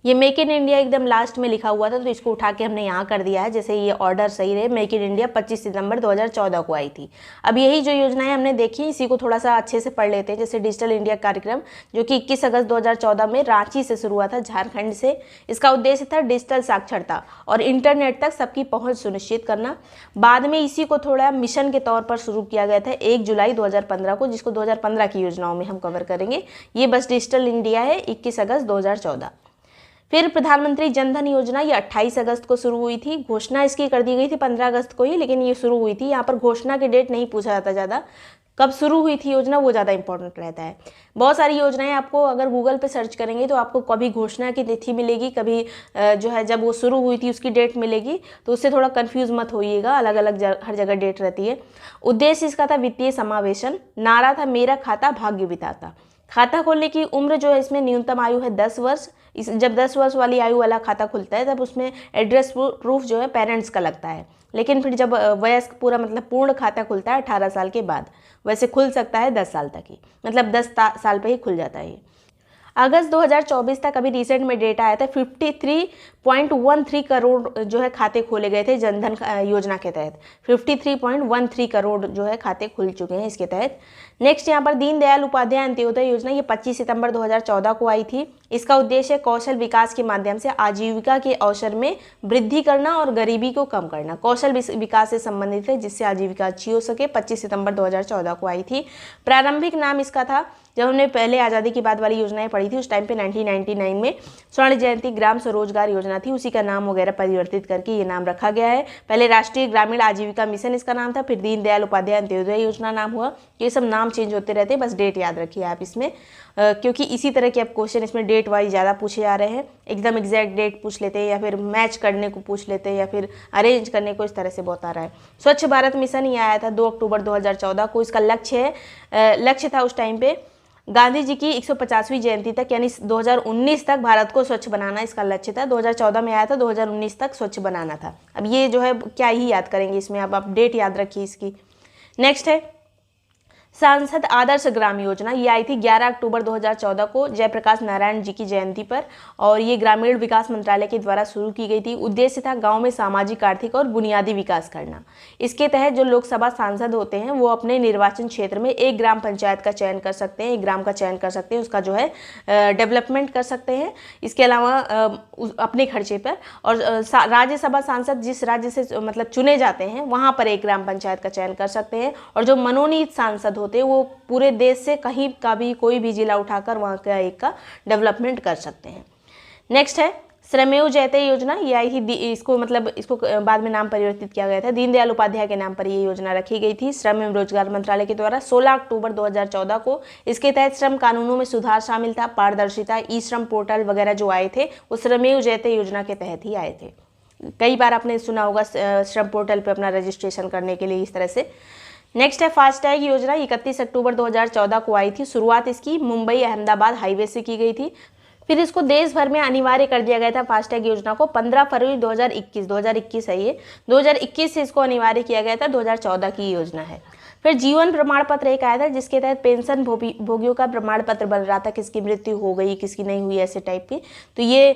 ये मेक इन इंडिया एकदम लास्ट में लिखा हुआ था, तो इसको उठा के हमने यहाँ कर दिया है, जैसे ये ऑर्डर सही रहे। मेक इन इंडिया 25 सितंबर 2014 को आई थी। अब यही जो योजनाएं हमने देखी, इसी को थोड़ा सा अच्छे से पढ़ लेते हैं। जैसे डिजिटल इंडिया कार्यक्रम, जो कि 21 अगस्त 2014 में रांची से शुरू हुआ था, झारखंड से। इसका उद्देश्य था डिजिटल साक्षरता और इंटरनेट तक सबकी पहुँच सुनिश्चित करना। बाद में इसी को थोड़ा मिशन के तौर पर शुरू किया गया था 1 जुलाई 2015 को, जिसको 2015 की योजनाओं में हम कवर करेंगे। ये बस डिजिटल इंडिया है 21 अगस्त 2014। फिर प्रधानमंत्री जन धन योजना, ये 28 अगस्त को शुरू हुई थी। घोषणा इसकी कर दी गई थी 15 अगस्त को ही, लेकिन ये शुरू हुई थी। यहाँ पर घोषणा की डेट नहीं पूछा जाता ज़्यादा। कब शुरू हुई थी योजना, वो ज़्यादा इंपॉर्टेंट रहता है। बहुत सारी योजनाएं आपको अगर गूगल पे सर्च करेंगे तो आपको कभी घोषणा की तिथि मिलेगी, कभी जो है जब वो शुरू हुई थी उसकी डेट मिलेगी, तो उससे थोड़ा कंफ्यूज मत होइएगा, अलग अलग हर जगह डेट रहती है। उद्देश्य इसका था वित्तीय समावेशन, नारा था मेरा खाता भाग्य विधाता। खाता खोलने की उम्र जो है इसमें न्यूनतम आयु है 10 वर्ष। जब 10 वर्ष वाली आयु वाला खाता खुलता है तब उसमें एड्रेस प्रूफ जो है पेरेंट्स का लगता है, लेकिन फिर जब वयस्क पूरा मतलब पूर्ण खाता खुलता है 18 साल के बाद, वैसे खुल सकता है 10 साल तक ही, मतलब 10 साल पे ही खुल जाता है ये। अगस्त 2024 तक अभी रिसेंट में डेटा आया था 53.13 करोड़ जो है खाते खोले गए थे जनधन योजना के तहत। 53.13 करोड़ जो है खाते खुल चुके हैं इसके तहत। नेक्स्ट यहाँ पर दीनदयाल उपाध्याय अंत्योदय योजना, ये 25 सितंबर 2014 को आई थी। इसका उद्देश्य कौशल विकास के माध्यम से आजीविका के अवसर में वृद्धि करना और गरीबी को कम करना। कौशल विकास से संबंधित है जिससे आजीविका अच्छी हो सके। 25 सितंबर 2014 को आई थी। प्रारंभिक नाम इसका था, जब हमने पहले आज़ादी के बाद वाली योजनाएं पढ़ी थी उस टाइम पे 1999 में स्वर्ण जयंती ग्राम स्वरोजगार योजना थी, उसी का नाम वगैरह परिवर्तित करके ये नाम रखा गया है। पहले राष्ट्रीय ग्रामीण आजीविका मिशन इसका नाम था, फिर दीनदयाल उपाध्याय अंत्योदय योजना नाम हुआ। ये सब नाम चेंज होते रहते हैं, बस डेट याद रखिए आप इसमें, क्योंकि इसी तरह के आप क्वेश्चन इसमें डेट वाइज ज़्यादा पूछे जा रहे हैं। एकदम एग्जैक्ट डेट पूछ लेते हैं या फिर मैच करने को पूछ लेते हैं या फिर अरेंज करने को, इस तरह से बहुत आ रहा है। स्वच्छ भारत मिशन ही आया था 2 अक्टूबर 2014 को। इसका लक्ष्य था उस टाइम पे गांधी जी की 150वीं जयंती तक, यानी 2019 तक भारत को स्वच्छ बनाना इसका लक्ष्य था। 2014 में आया था, 2019 तक स्वच्छ बनाना था। अब ये जो है क्या ही याद करेंगे इसमें, अब आप डेट याद रखिए इसकी। नेक्स्ट है सांसद आदर्श ग्राम योजना, ये आई थी 11 अक्टूबर 2014 को जयप्रकाश नारायण जी की जयंती पर, और ये ग्रामीण विकास मंत्रालय के द्वारा शुरू की गई थी। उद्देश्य था गांव में सामाजिक, आर्थिक और बुनियादी विकास करना। इसके तहत जो लोकसभा सांसद होते हैं वो अपने निर्वाचन क्षेत्र में एक ग्राम पंचायत का चयन कर सकते हैं, एक ग्राम का चयन कर सकते हैं, उसका जो है डेवलपमेंट कर सकते हैं। इसके अलावा अपने खर्चे पर, और राज्यसभा सांसद जिस राज्य से मतलब चुने जाते हैं वहाँ पर एक ग्राम पंचायत का चयन कर सकते हैं, और जो मनोनीत सांसद होते हैं वो पूरे देश से कहीं का भी कोई भी जिला उठाकर वहाँ का एक का डेवलपमेंट कर सकते हैं। नेक्स्ट है श्रमेव जयते योजना, ये आई थी, इसको बाद में नाम परिवर्तित किया गया था, दीनदयाल उपाध्याय के नाम पर ये योजना रखी गई थी श्रम एवं रोजगार मंत्रालय के द्वारा 16 अक्टूबर 2014 को। इसके तहत श्रम कानूनों में सुधार शामिल था, पारदर्शिता, ई श्रम पोर्टल वगैरह जो आए थे वो श्रमेव जयते योजना के तहत ही आए थे। कई बार आपने सुना होगा श्रम पोर्टल पर अपना रजिस्ट्रेशन करने के लिए इस तरह से। नेक्स्ट है फास्टैग योजना, 31 अक्टूबर 2014 को आई थी। शुरुआत इसकी मुंबई अहमदाबाद हाईवे से की गई थी, फिर इसको देश भर में अनिवार्य कर दिया गया था फास्टैग योजना को 15 फरवरी 2021 है ये, 2021 से इसको अनिवार्य किया गया था, 2014 की योजना है। फिर जीवन प्रमाण पत्र एक आया था जिसके तहत पेंशन भोगियों का प्रमाण पत्र बन रहा था, किसकी मृत्यु हो गई किसकी नहीं हुई ऐसे टाइप की, तो ये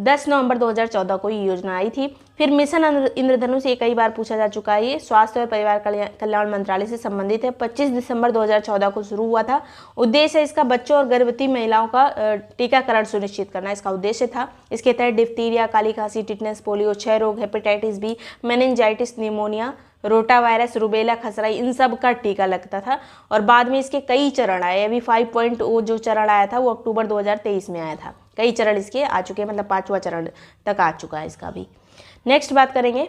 10 नवंबर 2014 को ये योजना आई थी। फिर मिशन इंद्रधनुष, ये कई बार पूछा जा चुका है, ये स्वास्थ्य और परिवार कल्याण मंत्रालय से संबंधित है, 25 दिसंबर 2014 को शुरू हुआ था। उद्देश्य है इसका बच्चों और गर्भवती महिलाओं का टीकाकरण सुनिश्चित करना, इसका उद्देश्य था। इसके तहत डिप्थीरिया, काली खांसी, टिटनेस, पोलियो, क्षय रोग, hepatitis B, meningitis, pneumonia, rota virus, rubella, खसरा, इन सब का टीका लगता था। और बाद में इसके कई चरण आए, अभी 5.0 जो चरण आया था वो अक्टूबर 2023 में आया था। कई चरण इसके आ चुके हैं, मतलब 5वां चरण तक आ चुका है इसका भी। नेक्स्ट बात करेंगे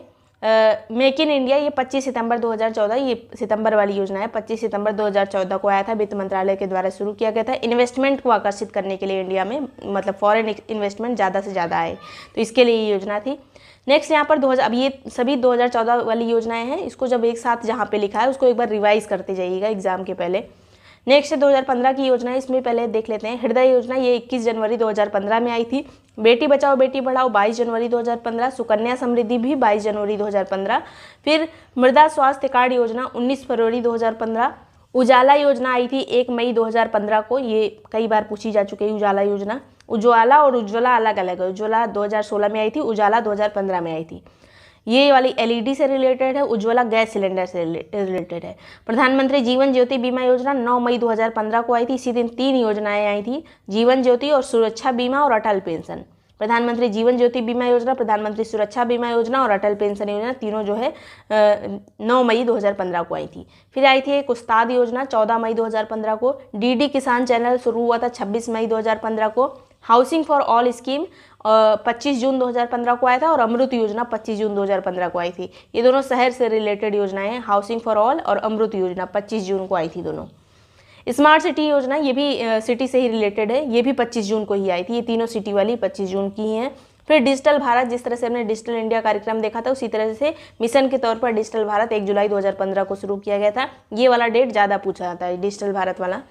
मेक इन इंडिया, ये 25 सितंबर 2014, ये सितंबर वाली योजना है, 25 सितंबर 2014 को आया था, वित्त मंत्रालय के द्वारा शुरू किया गया था इन्वेस्टमेंट को आकर्षित करने के लिए इंडिया में, मतलब फॉरेन इन्वेस्टमेंट ज़्यादा से ज़्यादा आए, तो इसके लिए ये योजना थी। नेक्स्ट यहाँ पर अब ये सभी 2014 वाली योजनाएं हैं, इसको जब एक साथ जहाँ पे लिखा है उसको एक बार रिवाइज करते जाइएगा एग्जाम के पहले। नेक्स्ट है 2015 की योजना है, इसमें पहले देख लेते हैं हृदय योजना, ये 21 जनवरी 2015 में आई थी। बेटी बचाओ बेटी पढ़ाओ 22 जनवरी 2015, सुकन्या समृद्धि भी 22 जनवरी 2015। फिर मृदा स्वास्थ्य कार्ड योजना 19 फरवरी 2015। उजाला योजना आई थी 1 मई 2015 को, ये कई बार पूछी जा चुकी है उजाला योजना। उज्ज्वला और उज्ज्वला अलग अलग है, उज्ज्वला 2016 में आई थी, उजाला 2015 में आई थी। ये वाली एलईडी से रिलेटेड है, उज्ज्वला गैस सिलेंडर से रिलेटेड है। प्रधानमंत्री जीवन ज्योति बीमा योजना 9 मई 2015 को आई थी, इसी दिन 3 योजनाएं आई थी, जीवन ज्योति और सुरक्षा बीमा और अटल पेंशन। प्रधानमंत्री जीवन ज्योति बीमा योजना, प्रधानमंत्री सुरक्षा बीमा योजना और अटल पेंशन योजना, तीनों जो है 9 मई 2015 को आई थी। फिर आई थी एक उस्ताद योजना 14 मई 2015 को। डीडी किसान चैनल शुरू हुआ था 26 मई 2015 को। हाउसिंग फॉर ऑल स्कीम 25 जून 2015 को आया था और अमृत योजना 25 जून 2015 को आई थी। ये दोनों शहर से रिलेटेड योजनाएं हैं, हाउसिंग फॉर ऑल और अमृत योजना 25 जून को आई थी दोनों। स्मार्ट सिटी योजना ये भी सिटी से ही रिलेटेड है, ये भी 25 जून को ही आई थी। ये तीनों सिटी वाली 25 जून की ही हैं। फिर डिजिटल भारत, जिस तरह से हमने डिजिटल इंडिया कार्यक्रम देखा था उसी तरह से मिशन के तौर पर डिजिटल भारत 1 जुलाई 2015 को शुरू किया गया था। ये वाला डेट ज़्यादा पूछा जाता है, डिजिटल भारत वाला।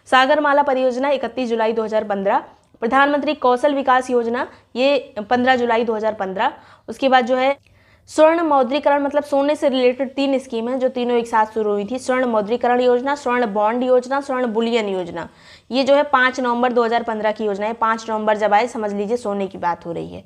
सागरमाला परियोजना 31 जुलाई 2015। प्रधानमंत्री कौशल विकास योजना ये 15 जुलाई 2015। उसके बाद जो है स्वर्ण मौद्रीकरण, मतलब सोने से रिलेटेड 3 स्कीम है जो तीनों एक साथ शुरू हुई थी। स्वर्ण मौद्रीकरण योजना, स्वर्ण बॉन्ड योजना, स्वर्ण बुलियन योजना। ये जो है 5 नवंबर 2015 की योजना है। 5 नवंबर जब आए समझ लीजिए सोने की बात हो रही है,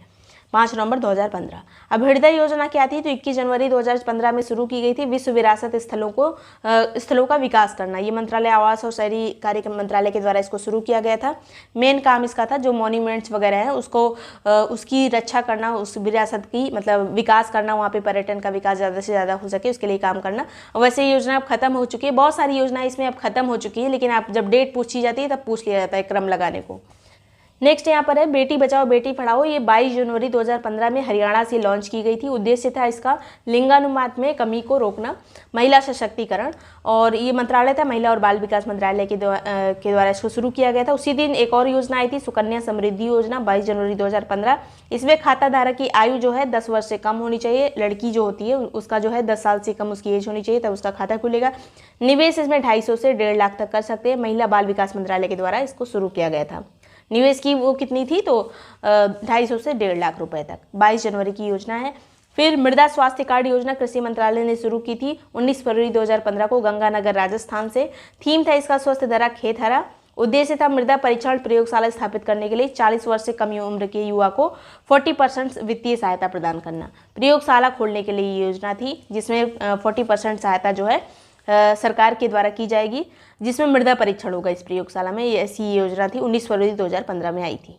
5 नवंबर 2015। अब हृदय योजना क्या थी, तो 21 जनवरी 2015 में शुरू की गई थी। विश्व विरासत स्थलों का विकास करना, ये मंत्रालय आवास और शहरी कार्यक्रम मंत्रालय के द्वारा इसको शुरू किया गया था। मेन काम इसका था जो मॉन्यूमेंट्स वगैरह हैं उसको उसकी रक्षा करना, उस विरासत की मतलब विकास करना, वहाँ पे पर्यटन का विकास ज़्यादा से ज़्यादा हो सके उसके लिए काम करना। वैसे ये योजना अब खत्म हो चुकी है, बहुत सारी योजनाएं इसमें अब खत्म हो चुकी है, लेकिन आप जब डेट पूछी जाती है तब पूछ लिया जाता है क्रम लगाने को। नेक्स्ट यहाँ पर है बेटी बचाओ बेटी पढ़ाओ। ये 22 जनवरी 2015 में हरियाणा से लॉन्च की गई थी। उद्देश्य था इसका लिंगानुपात में कमी को रोकना, महिला सशक्तिकरण, और ये मंत्रालय था महिला और बाल विकास मंत्रालय के द्वारा इसको शुरू किया गया था। उसी दिन एक और योजना आई थी सुकन्या समृद्धि योजना 22 जनवरी 2015। इसमें खाता धारक की आयु जो है 10 वर्ष से कम होनी चाहिए। लड़की जो होती है उसका जो है 10 साल से कम उसकी एज होनी चाहिए तब उसका खाता खुलेगा। निवेश इसमें 250 से 1.5 लाख तक कर सकते हैं। महिला बाल विकास मंत्रालय के द्वारा इसको शुरू किया गया था। निवेश की वो कितनी थी, तो 250 से 1.5 लाख रुपए तक। 22 जनवरी की योजना है। फिर मृदा स्वास्थ्य कार्ड योजना कृषि मंत्रालय ने शुरू की थी 19 फरवरी 2015 को गंगानगर राजस्थान से। थीम था इसका स्वस्थ धरा खेत हरा। उद्देश्य था मृदा परीक्षण प्रयोगशाला स्थापित करने के लिए 40 वर्ष से कम उम्र के युवा को 40% वित्तीय सहायता प्रदान करना। प्रयोगशाला खोलने के लिए ये योजना थी जिसमें 40% सहायता जो है सरकार के द्वारा की जाएगी, जिसमें मृदा परीक्षण होगा इस प्रयोगशाला में। ये ऐसी योजना थी, 19 फरवरी 2015 में आई थी।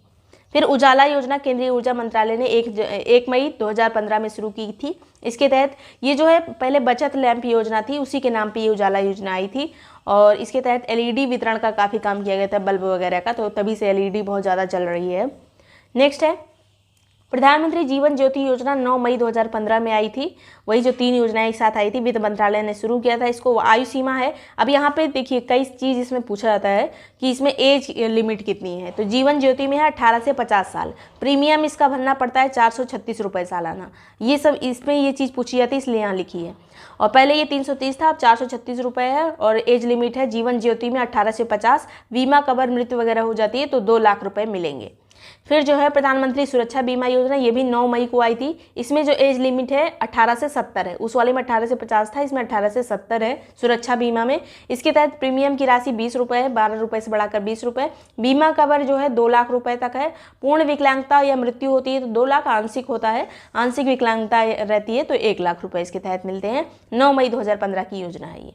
फिर उजाला योजना केंद्रीय ऊर्जा मंत्रालय ने 1 मई 2015 में शुरू की थी। इसके तहत ये जो है पहले बचत लैंप योजना थी, उसी के नाम पे ये उजाला योजना आई थी, और इसके तहत एलईडी वितरण का काफ़ी काम किया गया था, बल्ब वगैरह का, तो तभी से एलईडी बहुत ज़्यादा चल रही है। नेक्स्ट है प्रधानमंत्री जीवन ज्योति योजना 9 मई 2015 में आई थी। वही जो 3 योजनाएं एक साथ आई थी, वित्त मंत्रालय ने शुरू किया था इसको। आयु सीमा है, अब यहाँ पे देखिए कई चीज़ इसमें पूछा जाता है कि इसमें एज लिमिट कितनी है। तो जीवन ज्योति में है 18 से 50 साल। प्रीमियम इसका भरना पड़ता है 436 रुपये सालाना। ये सब इसमें ये चीज़ पूछी जाती है इसलिए यहाँ लिखी है। और पहले ये 330 था, अब 436 रुपये है। और एज लिमिट है जीवन ज्योति में 18 से 50। बीमा कवर मृत्यु वगैरह हो जाती है तो 2 लाख रुपये मिलेंगे। फिर जो है प्रधानमंत्री सुरक्षा बीमा योजना, ये भी 9 मई को आई थी। इसमें जो एज लिमिट है 18 से 70 है। उस वाले में 18 से 50 था, इसमें 18 से 70 है सुरक्षा बीमा में। इसके तहत प्रीमियम की राशि 20 रुपये है, 12 रुपये से बढ़ाकर 20 रुपये। बीमा कवर जो है 2 लाख रुपये तक है। पूर्ण विकलांगता या मृत्यु होती है तो 2 लाख, आंशिक होता है, आंशिक विकलांगता रहती है तो 1 लाख रुपये इसके तहत मिलते हैं। 9 मई 2015 की योजना है ये।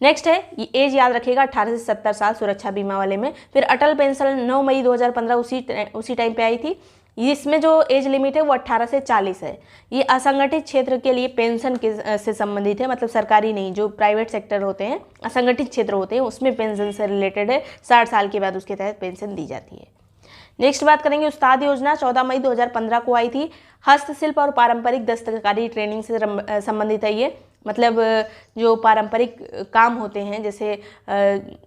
नेक्स्ट है ये एज याद रखिएगा 18 से 70 साल सुरक्षा बीमा वाले में। फिर अटल पेंशन 9 मई 2015 उसी टाइम पे आई थी। इसमें जो एज लिमिट है वो 18 से 40 है। ये असंगठित क्षेत्र के लिए पेंशन के से संबंधित है, मतलब सरकारी नहीं, जो प्राइवेट सेक्टर होते हैं, असंगठित क्षेत्र होते हैं, उसमें पेंशन से रिलेटेड है। 60 साल के बाद उसके तहत पेंशन दी जाती है। नेक्स्ट बात करेंगे उस्ताद योजना, 14 मई 2015 को आई थी। हस्तशिल्प और पारंपरिक दस्तकारी ट्रेनिंग से संबंधित है ये, मतलब जो पारंपरिक काम होते हैं जैसे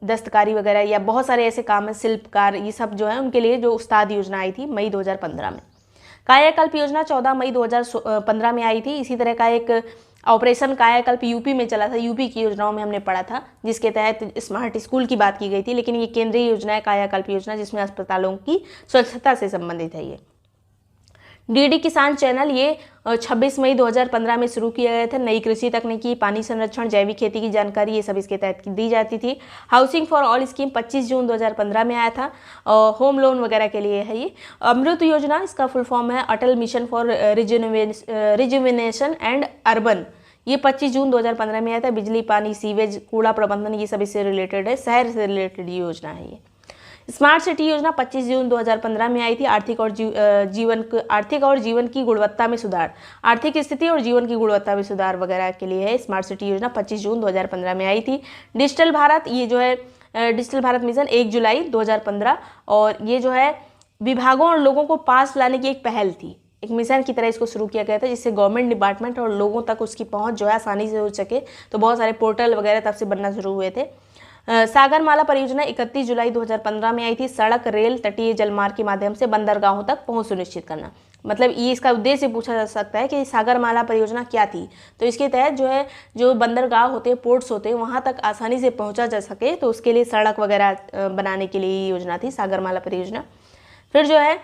दस्तकारी वगैरह या बहुत सारे ऐसे काम हैं, शिल्पकार, ये सब जो है उनके लिए जो उस्ताद योजना आई थी मई 2015 में। कायाकल्प योजना 14 मई 2015 में आई थी। इसी तरह का एक ऑपरेशन कायाकल्प यूपी में चला था, यूपी की योजनाओं में हमने पढ़ा था, जिसके तहत स्मार्ट स्कूल की बात की गई थी। लेकिन ये केंद्रीय योजना है कायाकल्प योजना, जिसमें अस्पतालों की स्वच्छता से संबंधित है ये। डीडी किसान चैनल ये 26 मई 2015 में शुरू किया गया था। नई कृषि तकनीकी, पानी संरक्षण, जैविक खेती की जानकारी ये सब इसके तहत दी जाती थी। हाउसिंग फॉर ऑल स्कीम 25 जून 2015 में आया था। होम लोन वगैरह के लिए है ये। अमृत योजना, इसका फुल फॉर्म है Atal mission for rejuvenation and urban, ये 25 जून 2015 में आया था। बिजली, पानी, सीवेज, कूड़ा प्रबंधन, ये सब इससे रिलेटेड है, शहर से रिलेटेड योजना है ये। स्मार्ट सिटी योजना 25 जून 2015 में आई थी। आर्थिक और जीवन की गुणवत्ता में सुधार, आर्थिक स्थिति और जीवन की गुणवत्ता में सुधार वगैरह के लिए है स्मार्ट सिटी योजना। 25 जून 2015 में आई थी। डिजिटल भारत, ये जो है डिजिटल भारत मिशन 1 जुलाई 2015, और ये जो है विभागों और लोगों को पास लाने की एक पहल थी, एक मिशन की तरह इसको शुरू किया गया था, जिससे गवर्नमेंट डिपार्टमेंट और लोगों तक उसकी पहुंच जो है आसानी से हो सके। तो बहुत सारे पोर्टल वगैरह तब से बनना शुरू हुए थे। सागरमाला परियोजना 31 जुलाई 2015 में आई थी। सड़क, रेल, तटीय जलमार्ग के माध्यम से बंदरगाहों तक पहुंच सुनिश्चित करना। मतलब ये इसका उद्देश्य पूछा जा सकता है कि सागरमाला परियोजना क्या थी। तो इसके तहत जो है, जो बंदरगाह होते हैं, पोर्ट्स होते हैं, वहाँ तक आसानी से पहुँचा जा सके, तो उसके लिए सड़क वगैरह बनाने के लिए ये योजना थी, सागरमाला परियोजना। फिर जो है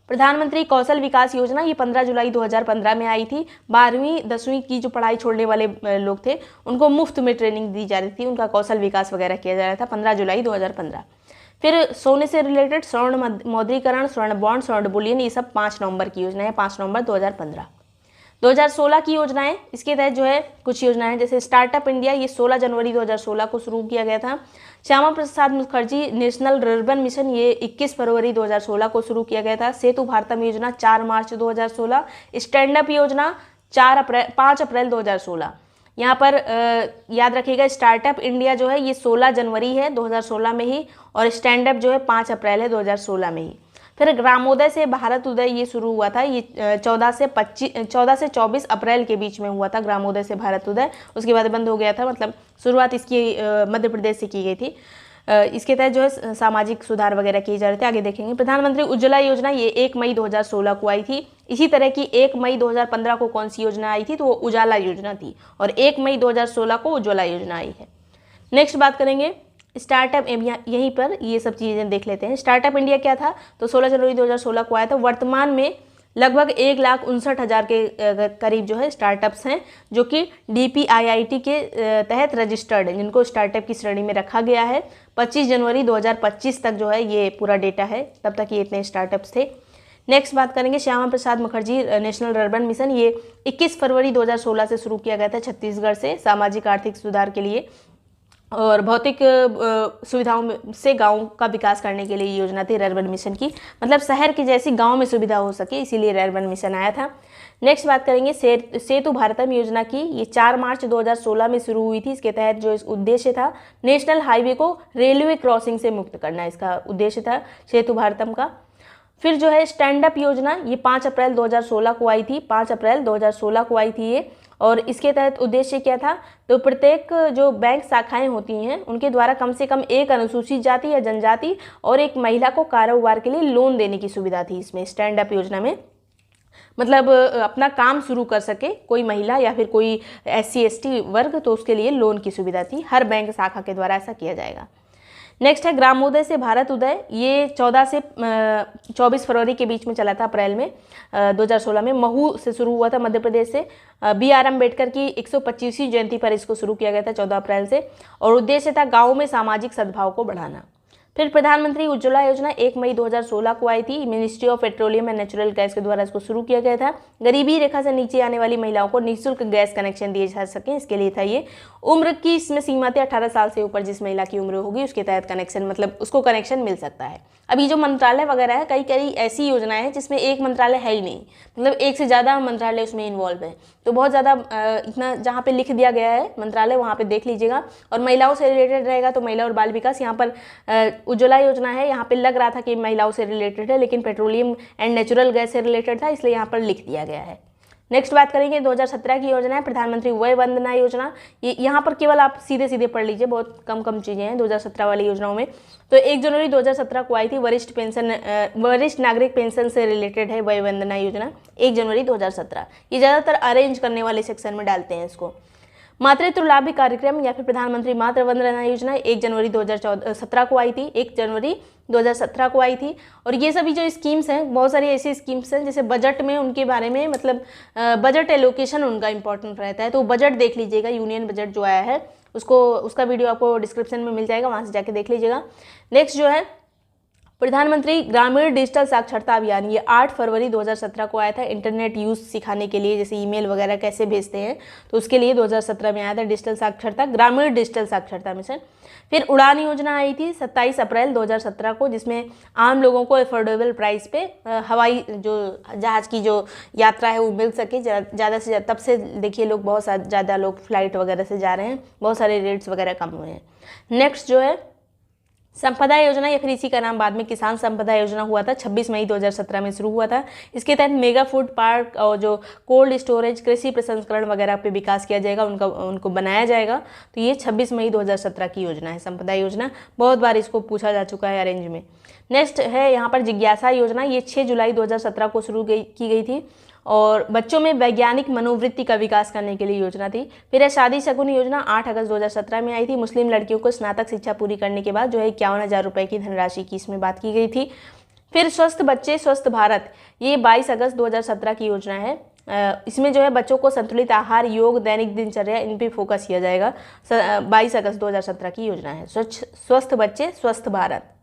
प्रधानमंत्री कौशल विकास योजना, ये 15 जुलाई 2015 में आई थी। 12वीं 10वीं की जो पढ़ाई छोड़ने वाले लोग थे, उनको मुफ्त में ट्रेनिंग दी जा रही थी, उनका कौशल विकास वगैरह किया जा रहा था। 15 जुलाई 2015। फिर सोने से रिलेटेड स्वर्ण मौद्रीकरण, स्वर्ण बॉन्ड, स्वर्ण बुलियन, ये सब 5 नवंबर की योजना है, 5 नवंबर 2015। 2016 की योजनाएं, इसके तहत जो है कुछ योजनाएं, जैसे स्टार्टअप इंडिया, ये 16 जनवरी 2016 को शुरू किया गया था। Shyama Prasad Mukherjee national urban mission, ये 21 फरवरी 2016 को शुरू किया गया था। सेतु भारतम योजना 4 मार्च 2016। स्टैंड अप योजना 5 अप्रैल 2016। यहाँ पर याद रखिएगा, स्टार्टअप इंडिया जो है ये 16 जनवरी है 2016 में ही, और स्टैंड अप जो है 5 अप्रैल है 2016 में ही। फिर ग्रामोदय से भारत उदय, ये शुरू हुआ था, ये 14 से 24 अप्रैल के बीच में हुआ था ग्रामोदय से भारत उदय। उसके बाद बंद हो गया था, मतलब शुरुआत इसकी मध्य प्रदेश से की गई थी। इसके तहत जो है सामाजिक सुधार वगैरह किए जा रहे थे, आगे देखेंगे। प्रधानमंत्री उज्ज्वला योजना, ये 1 मई 2016 को आई थी। इसी तरह की 1 मई 2015 को कौन सी योजना आई थी, तो वो उजाला योजना थी, और 1 मई 2016 को उज्ज्वला योजना आई है। नेक्स्ट बात करेंगे स्टार्टअप इंडिया, यहीं पर ये सब चीज़ें देख लेते हैं। स्टार्टअप इंडिया क्या था, तो 16 जनवरी 2016 को आया था। वर्तमान में लगभग 1,59,000 के करीब जो है स्टार्टअप्स हैं, जो कि DPIIT के तहत रजिस्टर्ड हैं, जिनको स्टार्टअप की श्रेणी में रखा गया है। 25 जनवरी 2025 तक जो है ये पूरा डेटा है, तब तक ये इतने स्टार्टअप्स थे। नेक्स्ट बात करेंगे Shyama Prasad Mukherjee national urban mission, ये 21 फरवरी 2016 से शुरू किया गया था छत्तीसगढ़ से, सामाजिक आर्थिक सुधार के लिए और भौतिक सुविधाओं से गांव का विकास करने के लिए योजना थी अर्बन मिशन की। मतलब शहर की जैसी गांव में सुविधा हो सके, इसीलिए अर्बन मिशन आया था। नेक्स्ट बात करेंगे सेतु भारतम योजना की, ये 4 मार्च 2016 में शुरू हुई थी। इसके तहत जो इस उद्देश्य था, नेशनल हाईवे को रेलवे क्रॉसिंग से मुक्त करना, इसका उद्देश्य था सेतु भारतम का। फिर जो है स्टैंड अप योजना, ये 5 अप्रैल 2016 को आई थी, 5 अप्रैल 2016 को आई थी ये। और इसके तहत उद्देश्य क्या था, तो प्रत्येक जो बैंक शाखाएं होती हैं, उनके द्वारा कम से कम एक अनुसूचित जाति या जनजाति और एक महिला को कारोबार के लिए लोन देने की सुविधा थी इसमें स्टैंड अप योजना में। मतलब अपना काम शुरू कर सके कोई महिला या फिर कोई SC ST वर्ग, तो उसके लिए लोन की सुविधा थी। हर बैंक शाखा के द्वारा ऐसा किया जाएगा। नेक्स्ट है ग्रामोदय से भारत उदय, ये 14 से 24 फरवरी के बीच में चला था, अप्रैल में 2016 में। महू से शुरू हुआ था, मध्य प्रदेश से। BR अम्बेडकर की 125वीं जयंती पर इसको शुरू किया गया था 14 अप्रैल से, और उद्देश्य था गाँव में सामाजिक सद्भाव को बढ़ाना। फिर प्रधानमंत्री उज्ज्वला योजना 1 मई 2016 को आई थी। Ministry of petroleum and natural gas के द्वारा इसको शुरू किया गया था। गरीबी रेखा से नीचे आने वाली महिलाओं को निःशुल्क गैस कनेक्शन दिए जा सकें, इसके लिए था ये। उम्र की इसमें सीमा थी 18 साल से ऊपर जिस महिला की उम्र होगी उसके तहत कनेक्शन, मतलब उसको कनेक्शन मिल सकता है। अभी जो मंत्रालय वगैरह है, कई कई ऐसी योजनाएं हैं जिसमें एक मंत्रालय है ही नहीं, मतलब एक से ज़्यादा मंत्रालय उसमें इन्वॉल्व है। तो बहुत ज़्यादा इतना जहाँ पे लिख दिया गया है मंत्रालय, वहाँ पे देख लीजिएगा। और महिलाओं से रिलेटेड रहेगा तो महिला और बाल विकास, यहाँ पर उज्ज्वला योजना है, यहाँ पे लग रहा था कि महिलाओं से रिलेटेड है, लेकिन पेट्रोलियम एंड नेचुरल गैस से रिलेटेड था, इसलिए यहाँ पर लिख दिया गया है। नेक्स्ट बात करेंगे 2017 की योजना है प्रधानमंत्री वय वंदना योजना। ये यहाँ पर केवल आप सीधे सीधे पढ़ लीजिए, बहुत कम चीज़ें हैं 2017 वाली योजनाओं में। तो 1 जनवरी 2017 को आई थी। वरिष्ठ नागरिक पेंशन से रिलेटेड है वय वंदना योजना, 1 जनवरी 2017। ये ज़्यादातर अरेंज करने वाले सेक्शन में डालते हैं इसको। मातृत्व लाभ कार्यक्रम या फिर प्रधानमंत्री मातृ वंदना योजना 1 जनवरी 2017 को आई थी, 1 जनवरी 2017 को आई थी। और ये सभी जो स्कीम्स हैं, बहुत सारी ऐसी स्कीम्स हैं जैसे बजट में उनके बारे में, मतलब बजट एलोकेशन उनका इंपॉर्टेंट रहता है, तो बजट देख लीजिएगा। यूनियन बजट जो आया है उसका वीडियो आपको डिस्क्रिप्शन में मिल जाएगा, वहाँ से जाके देख लीजिएगा। नेक्स्ट जो है प्रधानमंत्री ग्रामीण डिजिटल साक्षरता अभियान, ये 8 फरवरी 2017 को आया था। इंटरनेट यूज़ सिखाने के लिए, जैसे ईमेल वगैरह कैसे भेजते हैं, तो उसके लिए 2017 में आया था डिजिटल साक्षरता, ग्रामीण डिजिटल साक्षरता मिशन। फिर उड़ान योजना आई थी 27 अप्रैल 2017 को, जिसमें आम लोगों को अफोर्डेबल प्राइस पे हवाई जो जहाज़ की जो यात्रा है वो मिल सके ज़्यादा से ज़्यादा। तब से देखिए लोग बहुत ज़्यादा लोग फ्लाइट वगैरह से जा रहे हैं, बहुत सारे रेट्स वगैरह कम हुए हैं। नेक्स्ट जो है संपदा योजना या फिर इसी का नाम बाद में किसान संपदा योजना हुआ था, 26 मई 2017 में शुरू हुआ था। इसके तहत मेगा फूड पार्क और जो कोल्ड स्टोरेज, कृषि प्रसंस्करण वगैरह पे विकास किया जाएगा, उनको बनाया जाएगा। तो ये 26 मई 2017 की योजना है संपदा योजना। बहुत बार इसको पूछा जा चुका है अरेंज में। नेक्स्ट है यहाँ पर जिज्ञासा योजना। ये 6 जुलाई 2017 को शुरू की गई थी और बच्चों में वैज्ञानिक मनोवृत्ति का विकास करने के लिए योजना थी। फिर है शादी शगुन योजना, 8 अगस्त 2017 में आई थी। मुस्लिम लड़कियों को स्नातक शिक्षा पूरी करने के बाद जो है 51,000 रुपये की धनराशि की इसमें बात की गई थी। फिर स्वस्थ बच्चे स्वस्थ भारत, ये 22 अगस्त 2017 की योजना है। इसमें जो है बच्चों को संतुलित आहार, योग, दैनिक दिनचर्या, इन पे फोकस किया जाएगा। 22 अगस्त 2017 की योजना है स्वस्थ बच्चे स्वस्थ भारत।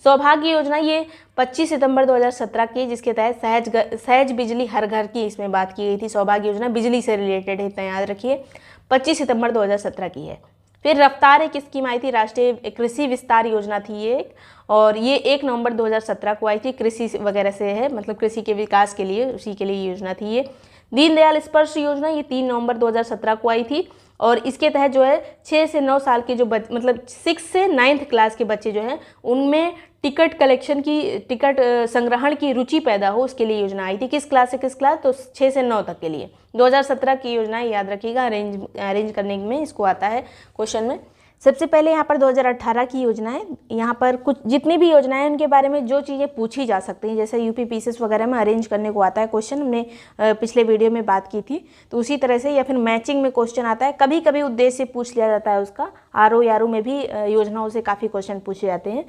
सौभाग्य योजना ये 25 सितंबर 2017 की, जिसके तहत सहज बिजली हर घर की इसमें बात की गई थी। सौभाग्य योजना बिजली से रिलेटेड है, इतना याद रखिए। 25 सितंबर 2017 की है। फिर रफ्तार एक स्कीम आई थी, राष्ट्रीय कृषि विस्तार योजना थी ये एक, और ये 1 नवंबर 2017 को आई थी। कृषि वगैरह से है, मतलब कृषि के विकास के लिए, उसी के लिए योजना थी ये। दीनदयाल स्पर्श योजना ये 3 नवंबर 2017 को आई थी और इसके तहत जो है 6 से 9 साल के जो मतलब 6 से 9th क्लास के बच्चे जो हैं उनमें टिकट कलेक्शन की, टिकट संग्रहण की रुचि पैदा हो, उसके लिए योजना आई थी। किस क्लास से किस क्लास? तो 6 से 9 तक के लिए 2017 की योजना, याद रखिएगा। अरेंज करने में इसको आता है क्वेश्चन में। सबसे पहले यहाँ पर 2018 की योजना है। यहाँ पर कुछ जितनी भी योजनाएं हैं उनके बारे में जो चीज़ें पूछी जा सकती हैं, जैसे यूपी पीसीएस वगैरह में अरेंज करने को आता है क्वेश्चन, हमने पिछले वीडियो में बात की थी, तो उसी तरह से, या फिर मैचिंग में क्वेश्चन आता है। कभी कभी उद्देश्य से पूछ लिया जाता है उसका। आरओ यारू में भी योजनाओं से काफ़ी क्वेश्चन पूछे जाते हैं।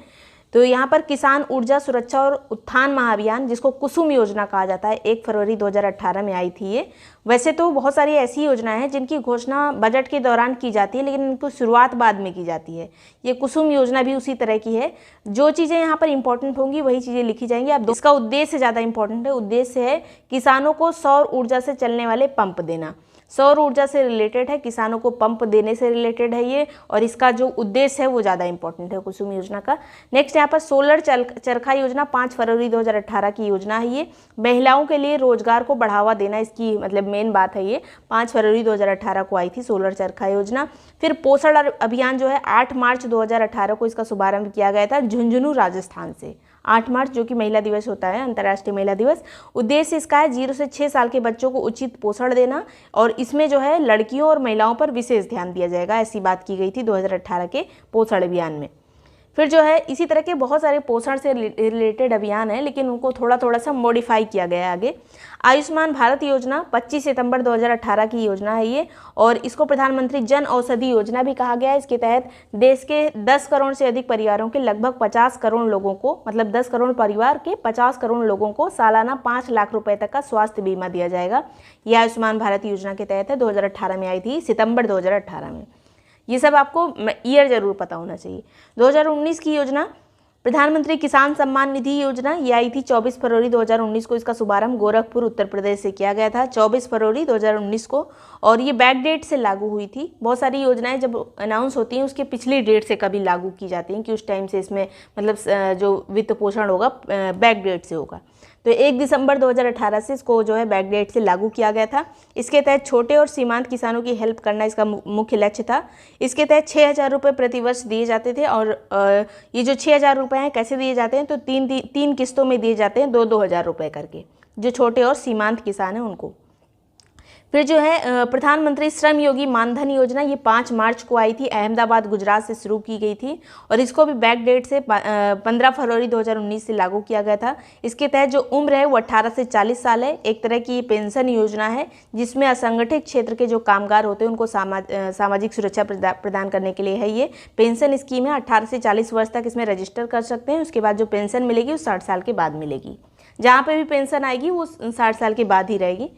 तो यहाँ पर किसान ऊर्जा सुरक्षा और उत्थान महाअभियान, जिसको कुसुम योजना कहा जाता है, 1 फरवरी 2018 में आई थी ये। वैसे तो बहुत सारी ऐसी योजनाएं हैं जिनकी घोषणा बजट के दौरान की जाती है, लेकिन इनको शुरुआत बाद में की जाती है। ये कुसुम योजना भी उसी तरह की है। जो चीज़ें यहाँ पर इंपॉर्टेंट होंगी वही चीज़ें लिखी जाएंगी। अब इसका उद्देश्य ज़्यादा इंपॉर्टेंट है। उद्देश्य है किसानों को सौर ऊर्जा से चलने वाले पंप देना। सौर ऊर्जा से रिलेटेड है, किसानों को पंप देने से रिलेटेड है ये, और इसका जो उद्देश्य है वो ज़्यादा इंपॉर्टेंट है कुसुम योजना का। नेक्स्ट यहाँ पर सोलर चरखा योजना, 5 फरवरी 2018 की योजना है ये। महिलाओं के लिए रोजगार को बढ़ावा देना इसकी मतलब मेन बात है ये। 5 फरवरी 2018 को आई थी सोलर चरखा योजना। फिर पोषण अभियान जो है 8 मार्च 2018 को इसका शुभारंभ किया गया था झुंझुनू राजस्थान से। 8 मार्च जो कि महिला दिवस होता है, अंतर्राष्ट्रीय महिला दिवस। उद्देश्य इसका है 0 से 6 साल के बच्चों को उचित पोषण देना, और इसमें जो है लड़कियों और महिलाओं पर विशेष ध्यान दिया जाएगा, ऐसी बात की गई थी 2018 के पोषण अभियान में। फिर जो है इसी तरह के बहुत सारे पोषण से रिलेटेड अभियान हैं, लेकिन उनको थोड़ा सा मॉडिफाई किया गया है आगे। आयुष्मान भारत योजना 25 सितंबर 2018 की योजना है ये, और इसको प्रधानमंत्री जन औषधि योजना भी कहा गया है। इसके तहत देश के 10 करोड़ से अधिक परिवारों के लगभग 50 करोड़ लोगों को, मतलब 10 करोड़ परिवार के 50 करोड़ लोगों को सालाना 5 लाख रुपए तक का स्वास्थ्य बीमा दिया जाएगा। यह आयुष्मान भारत योजना के तहत है, 2018 में आई थी, सितंबर 2018 में। ये सब आपको ईयर जरूर पता होना चाहिए। 2019 की योजना प्रधानमंत्री किसान सम्मान निधि योजना, ये आई थी 24 फरवरी 2019 को। इसका शुभारंभ गोरखपुर उत्तर प्रदेश से किया गया था 24 फरवरी 2019 को, और ये बैक डेट से लागू हुई थी। बहुत सारी योजनाएं जब अनाउंस होती हैं उसके पिछली डेट से कभी लागू की जाती हैं कि उस टाइम से इसमें मतलब जो वित्त पोषण होगा बैक डेट से होगा। तो 1 दिसंबर 2018 से इसको जो है बैक डेट से लागू किया गया था। इसके तहत छोटे और सीमांत किसानों की हेल्प करना इसका मुख्य लक्ष्य था। इसके तहत 6,000 रुपये प्रतिवर्ष दिए जाते थे, और ये जो 6,000 रुपये हैं कैसे दिए जाते हैं, तो तीन किस्तों में दिए जाते हैं, 2-2 हज़ार रुपये करके, जो छोटे और सीमांत किसान हैं उनको। फिर जो है प्रधानमंत्री श्रम योगी मानधन योजना, ये 5 मार्च को आई थी, अहमदाबाद गुजरात से शुरू की गई थी, और इसको भी बैक डेट से 15 फरवरी 2019 से लागू किया गया था। इसके तहत जो उम्र है वो 18 से 40 साल है। एक तरह की पेंशन योजना है जिसमें असंगठित क्षेत्र के जो कामगार होते हैं उनको सामाजिक सुरक्षा प्रदान करने के लिए है ये पेंशन स्कीम है। 18 से 40 वर्ष तक इसमें रजिस्टर कर सकते हैं। उसके बाद जो पेंशन मिलेगी वो 60 साल के बाद मिलेगी। जहाँ पर भी पेंशन आएगी वो 60 साल के बाद ही रहेगी।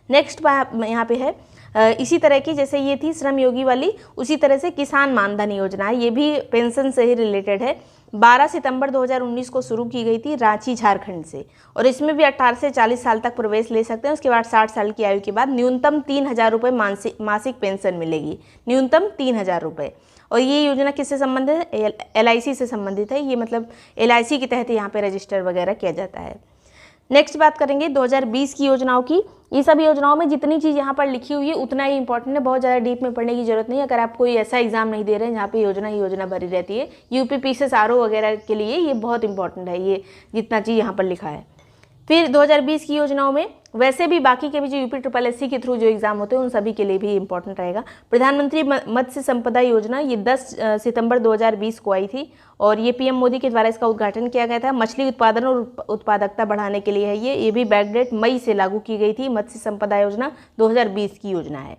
नेक्स्ट यहाँ पे है इसी तरह की, जैसे ये थी श्रम योगी वाली, उसी तरह से किसान मानधन योजना है, ये भी पेंशन से ही रिलेटेड है। 12 सितंबर 2019 को शुरू की गई थी रांची झारखंड से, और इसमें भी 18 से 40 साल तक प्रवेश ले सकते हैं। उसके बाद 60 साल की आयु के बाद न्यूनतम 3,000 रुपये मासिक पेंशन मिलेगी, न्यूनतम 3,000 रुपये। और ये योजना किससे संबंधित है? LIC से संबंधित है। ये मतलब LIC के तहत यहाँ पे रजिस्टर वगैरह किया जाता है। नेक्स्ट बात करेंगे 2020 की योजनाओं की। ये सभी योजनाओं में जितनी चीज़ यहाँ पर लिखी हुई है उतना ही इंपॉर्टेंट है, बहुत ज़्यादा डीप में पढ़ने की जरूरत नहीं है। अगर आप कोई ऐसा एग्जाम नहीं दे रहे हैं जहाँ पे योजना ही योजना भरी रहती है, यूपी पीसीएस आरओ वगैरह के लिए ये बहुत इंपॉर्टेंट है, ये जितना चीज़ यहाँ पर लिखा है। फिर 2020 की योजनाओं में वैसे भी बाकी के भी जो यूपी SSS के थ्रू जो एग्जाम होते हैं उन सभी के लिए भी इंपॉर्टेंट रहेगा। प्रधानमंत्री मत्स्य संपदा योजना ये 10 सितंबर 2020 को आई थी और ये पीएम मोदी के द्वारा इसका उद्घाटन किया गया था। मछली उत्पादन और उत्पादकता बढ़ाने के लिए है ये भी बैकडेट मई से लागू की गई थी। मत्स्य संपदा योजना 2020 की योजना है,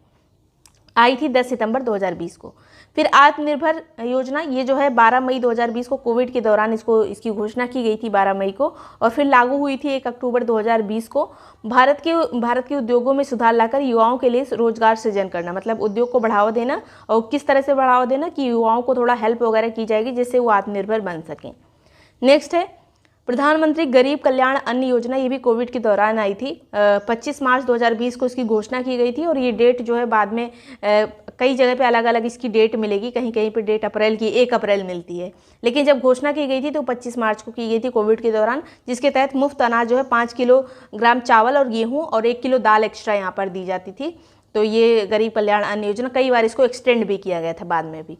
आई थी 10 सितंबर 2020 को। फिर आत्मनिर्भर योजना ये जो है 12 मई 2020 को कोविड के दौरान इसकी घोषणा की गई थी 12 मई को, और फिर लागू हुई थी 1 अक्टूबर 2020 को। भारत के उद्योगों में सुधार लाकर युवाओं के लिए रोजगार सृजन करना, मतलब उद्योग को बढ़ावा देना, और किस तरह से बढ़ावा देना कि युवाओं को थोड़ा हेल्प वगैरह की जाएगी जिससे वो आत्मनिर्भर बन सकें। नेक्स्ट है प्रधानमंत्री गरीब कल्याण अन्न योजना, ये भी कोविड के दौरान आई थी। 25 मार्च 2020 को इसकी घोषणा की गई थी और ये डेट जो है बाद में कई जगह पे अलग अलग इसकी डेट मिलेगी, कहीं कहीं पे डेट अप्रैल की 1 अप्रैल मिलती है, लेकिन जब घोषणा की गई थी तो 25 मार्च को की गई थी कोविड के दौरान, जिसके तहत मुफ्त अनाज जो है 5 किलोग्राम चावल और गेहूँ और 1 किलो दाल एक्स्ट्रा यहाँ पर दी जाती थी। तो ये गरीब कल्याण अन्न योजना कई बार इसको एक्सटेंड भी किया गया था बाद में भी।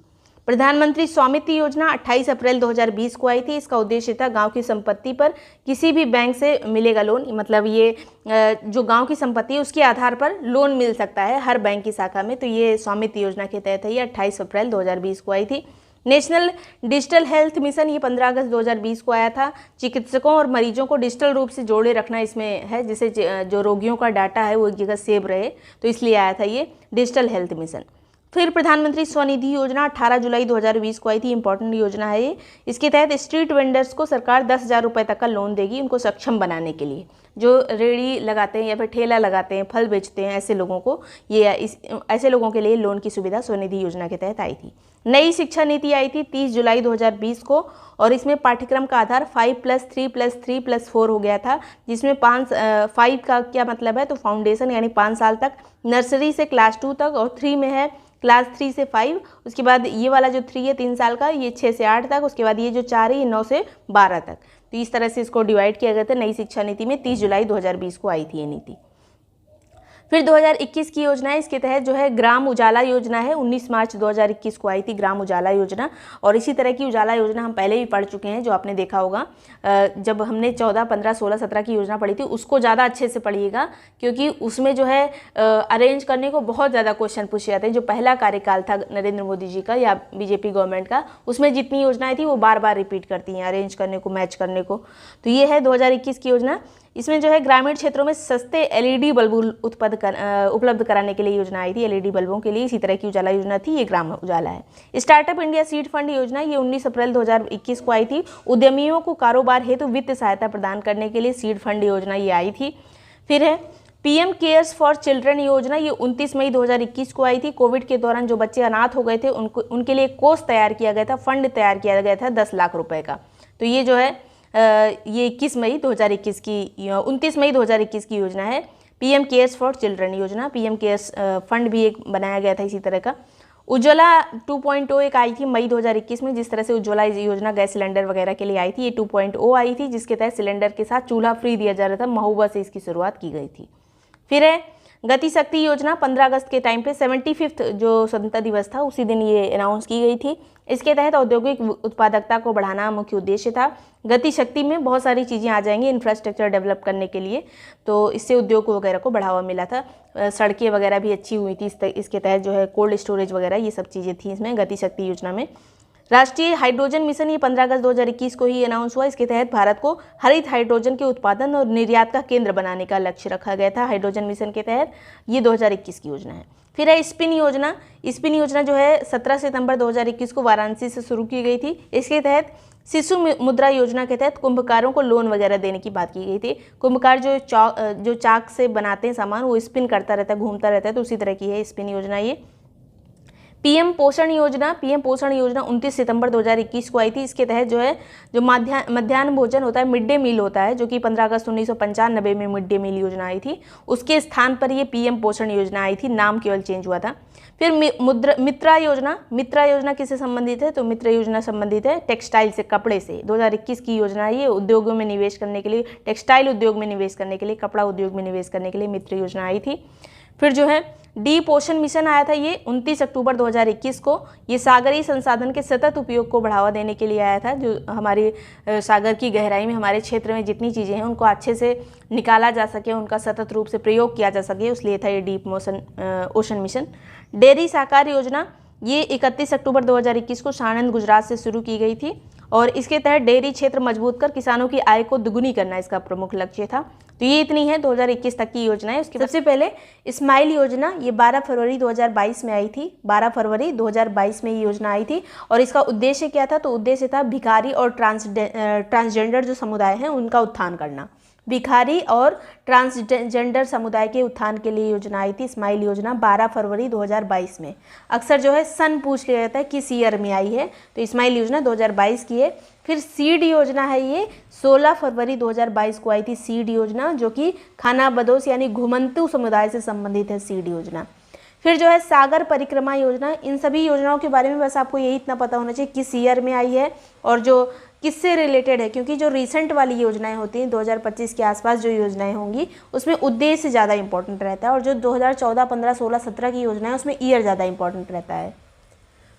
प्रधानमंत्री स्वामित्व योजना 28 अप्रैल 2020 को आई थी। इसका उद्देश्य था गांव की संपत्ति पर किसी भी बैंक से मिलेगा लोन, मतलब ये जो गांव की संपत्ति है उसके आधार पर लोन मिल सकता है हर बैंक की शाखा में, तो ये स्वामित्व योजना के तहत है। ये 28 अप्रैल 2020 को आई थी। नेशनल डिजिटल हेल्थ मिशन ये 15 अगस्त 2020 को आया था। चिकित्सकों और मरीजों को डिजिटल रूप से जोड़े रखना इसमें है, जिससे जो रोगियों का डाटा है वो एक जगह सेव रहे, तो इसलिए आया था ये डिजिटल हेल्थ मिशन। फिर प्रधानमंत्री स्वनिधि योजना 18 जुलाई 2020 को आई थी। इंपॉर्टेंट योजना है ये। इसके तहत स्ट्रीट वेंडर्स को सरकार 10,000 रुपये तक का लोन देगी उनको सक्षम बनाने के लिए। जो रेड़ी लगाते हैं या फिर ठेला लगाते हैं, फल बेचते हैं, ऐसे लोगों को ऐसे लोगों के लिए लोन की सुविधा स्वनिधि योजना के तहत आई थी। नई शिक्षा नीति आई थी 30 जुलाई 2020 को और इसमें पाठ्यक्रम का आधार 5+3+3+4 हो गया था, जिसमें 5 का क्या मतलब है, तो फाउंडेशन यानी 5 साल तक, नर्सरी से क्लास 2 तक, और 3 में है क्लास 3 से 5, उसके बाद ये वाला जो 3 है 3 साल का, ये 6 से 8 तक, उसके बाद ये जो 4 है ये 9 से 12 तक। तो इस तरह से इसको डिवाइड किया गया था नई शिक्षा नीति में। 30 जुलाई 2020 को आई थी ये नीति। फिर 2021 की योजना है, इसके तहत जो है ग्राम उजाला योजना है, 19 मार्च 2021 को आई थी ग्राम उजाला योजना। और इसी तरह की उजाला योजना हम पहले भी पढ़ चुके हैं, जो आपने देखा होगा जब हमने 14, 15, 16, 17 की योजना पढ़ी थी, उसको ज़्यादा अच्छे से पढ़िएगा, क्योंकि उसमें जो है अरेंज करने को बहुत ज़्यादा क्वेश्चन पूछे जाते हैं। जो पहला कार्यकाल था नरेंद्र मोदी जी का या बीजेपी गवर्नमेंट का, उसमें जितनी योजनाएं थी वो बार बार रिपीट करती हैं अरेंज करने को, मैच करने को। तो ये है 2021 की योजना। इसमें जो है ग्रामीण क्षेत्रों में सस्ते एलईडी बल्ब उपलब्ध कराने के लिए योजना आई थी, एलईडी बल्बों के लिए। इसी तरह की उजाला योजना थी, ये ग्राम उजाला है। स्टार्टअप इंडिया सीड फंड योजना ये 19 अप्रैल 2021 को आई थी। उद्यमियों को कारोबार हेतु वित्त सहायता प्रदान करने के लिए सीड फंड योजना ये आई थी। फिर है पीएम केयर्स फॉर चिल्ड्रन योजना, ये 29 मई 2021 को आई थी। कोविड के दौरान जो बच्चे अनाथ हो गए थे उनके लिए कोष तैयार किया गया था, फंड तैयार किया गया था 10 लाख रुपए का। तो ये जो है ये 29 मई 2021 की योजना है, पीएम केयर्स फॉर चिल्ड्रन योजना। पीएम केयर्स फंड भी एक बनाया गया था इसी तरह का। उज्ज्वला 2.0 एक आई थी मई 2021 में, जिस तरह से उज्ज्वला योजना गैस सिलेंडर वगैरह के लिए आई थी, ये 2.0 आई थी, जिसके तहत सिलेंडर के साथ चूल्हा फ्री दिया जा रहा था। महुआ से इसकी शुरुआत की गई थी। फिर है गति शक्ति योजना, 15 अगस्त के टाइम पे 75वां जो स्वतंत्रता दिवस था उसी दिन ये अनाउंस की गई थी। इसके तहत औद्योगिक उत्पादकता को बढ़ाना मुख्य उद्देश्य था। गति शक्ति में बहुत सारी चीज़ें आ जाएंगी इंफ्रास्ट्रक्चर डेवलप करने के लिए, तो इससे उद्योग वगैरह को बढ़ावा मिला था। सड़कें वगैरह भी अच्छी हुई थी इसके तहत, जो है कोल्ड स्टोरेज वगैरह ये सब चीज़ें थी इसमें गति शक्ति योजना में। राष्ट्रीय हाइड्रोजन मिशन ये 15 अगस्त 2021 को ही अनाउंस हुआ। इसके तहत भारत को हरित हाइड्रोजन के उत्पादन और निर्यात का केंद्र बनाने का लक्ष्य रखा गया था हाइड्रोजन मिशन के तहत। ये 2021 की योजना है। फिर है स्पिन योजना। स्पिन योजना जो है 17 सितंबर 2021 को वाराणसी से शुरू की गई थी। इसके तहत शिशु मुद्रा योजना के तहत कुंभकारों को लोन वगैरह देने की बात की गई थी। कुंभकार जो चाक से बनाते हैं सामान, वो स्पिन करता रहता है, घूमता रहता है, तो उसी तरह की है स्पिन योजना ये। पीएम पोषण योजना 29 सितंबर 2021 को आई थी। इसके तहत जो है जो मध्याह्न भोजन होता है, मिड डे मील होता है, जो कि 15 अगस्त 1995 में मिड डे मील योजना आई थी, उसके स्थान पर ये पीएम पोषण योजना आई थी, नाम केवल चेंज हुआ था। फिर मित्रा योजना किससे संबंधित है? तो मित्रा योजना संबंधित है टेक्सटाइल से, कपड़े से। 2021 की योजना है ये, उद्योगों में निवेश करने के लिए, टेक्सटाइल उद्योग में निवेश करने के लिए, कपड़ा उद्योग में निवेश करने के लिए मित्र योजना आई थी। फिर जो है डी पोषण मिशन आया था, ये 29 अक्टूबर 2021 को। ये सागरीय संसाधन के सतत उपयोग को बढ़ावा देने के लिए आया था, जो हमारी सागर की गहराई में, हमारे क्षेत्र में जितनी चीज़ें हैं उनको अच्छे से निकाला जा सके, उनका सतत रूप से प्रयोग किया जा सके, उसलिए था ये डीप ओशन मिशन। डेयरी साकार योजना ये 31 अक्टूबर 2021 को साणंद, गुजरात से शुरू की गई थी और इसके तहत डेयरी क्षेत्र मजबूत कर किसानों की आय को दुगुनी करना इसका प्रमुख लक्ष्य था। तो ये इतनी है 2021 तक की योजनाएं। उसके सबसे पहले स्माइल योजना, ये 12 फरवरी 2022 में आई थी। 12 फरवरी 2022 में ये योजना आई थी और इसका उद्देश्य क्या था? तो उद्देश्य था भिखारी और ट्रांसजेंडर जो समुदाय हैं उनका उत्थान करना। भिखारी और ट्रांसजेंडर समुदाय के उत्थान के लिए योजना आई थी स्माइल योजना 12 फरवरी 2022 में। अक्सर जो है सन पूछ लिया जाता है किस ईयर में आई है, तो स्माइल योजना 2022 की है। फिर सीड योजना है, ये 16 फरवरी 2022 को आई थी सीड योजना, जो कि खानाबदोश यानी घुमंतू समुदाय से संबंधित है सीड योजना। फिर जो है सागर परिक्रमा योजना, इन सभी योजनाओं के बारे में बस आपको यही इतना पता होना चाहिए किस ईयर में आई है और जो किससे रिलेटेड है, क्योंकि जो रिसेंट वाली योजनाएं होती हैं 2025 के आसपास जो योजनाएं होंगी उसमें उद्देश्य ज़्यादा इंपॉर्टेंट रहता है और जो 2014, 15, 16, 17 की योजनाएं उसमें ईयर ज़्यादा इंपॉर्टेंट रहता है।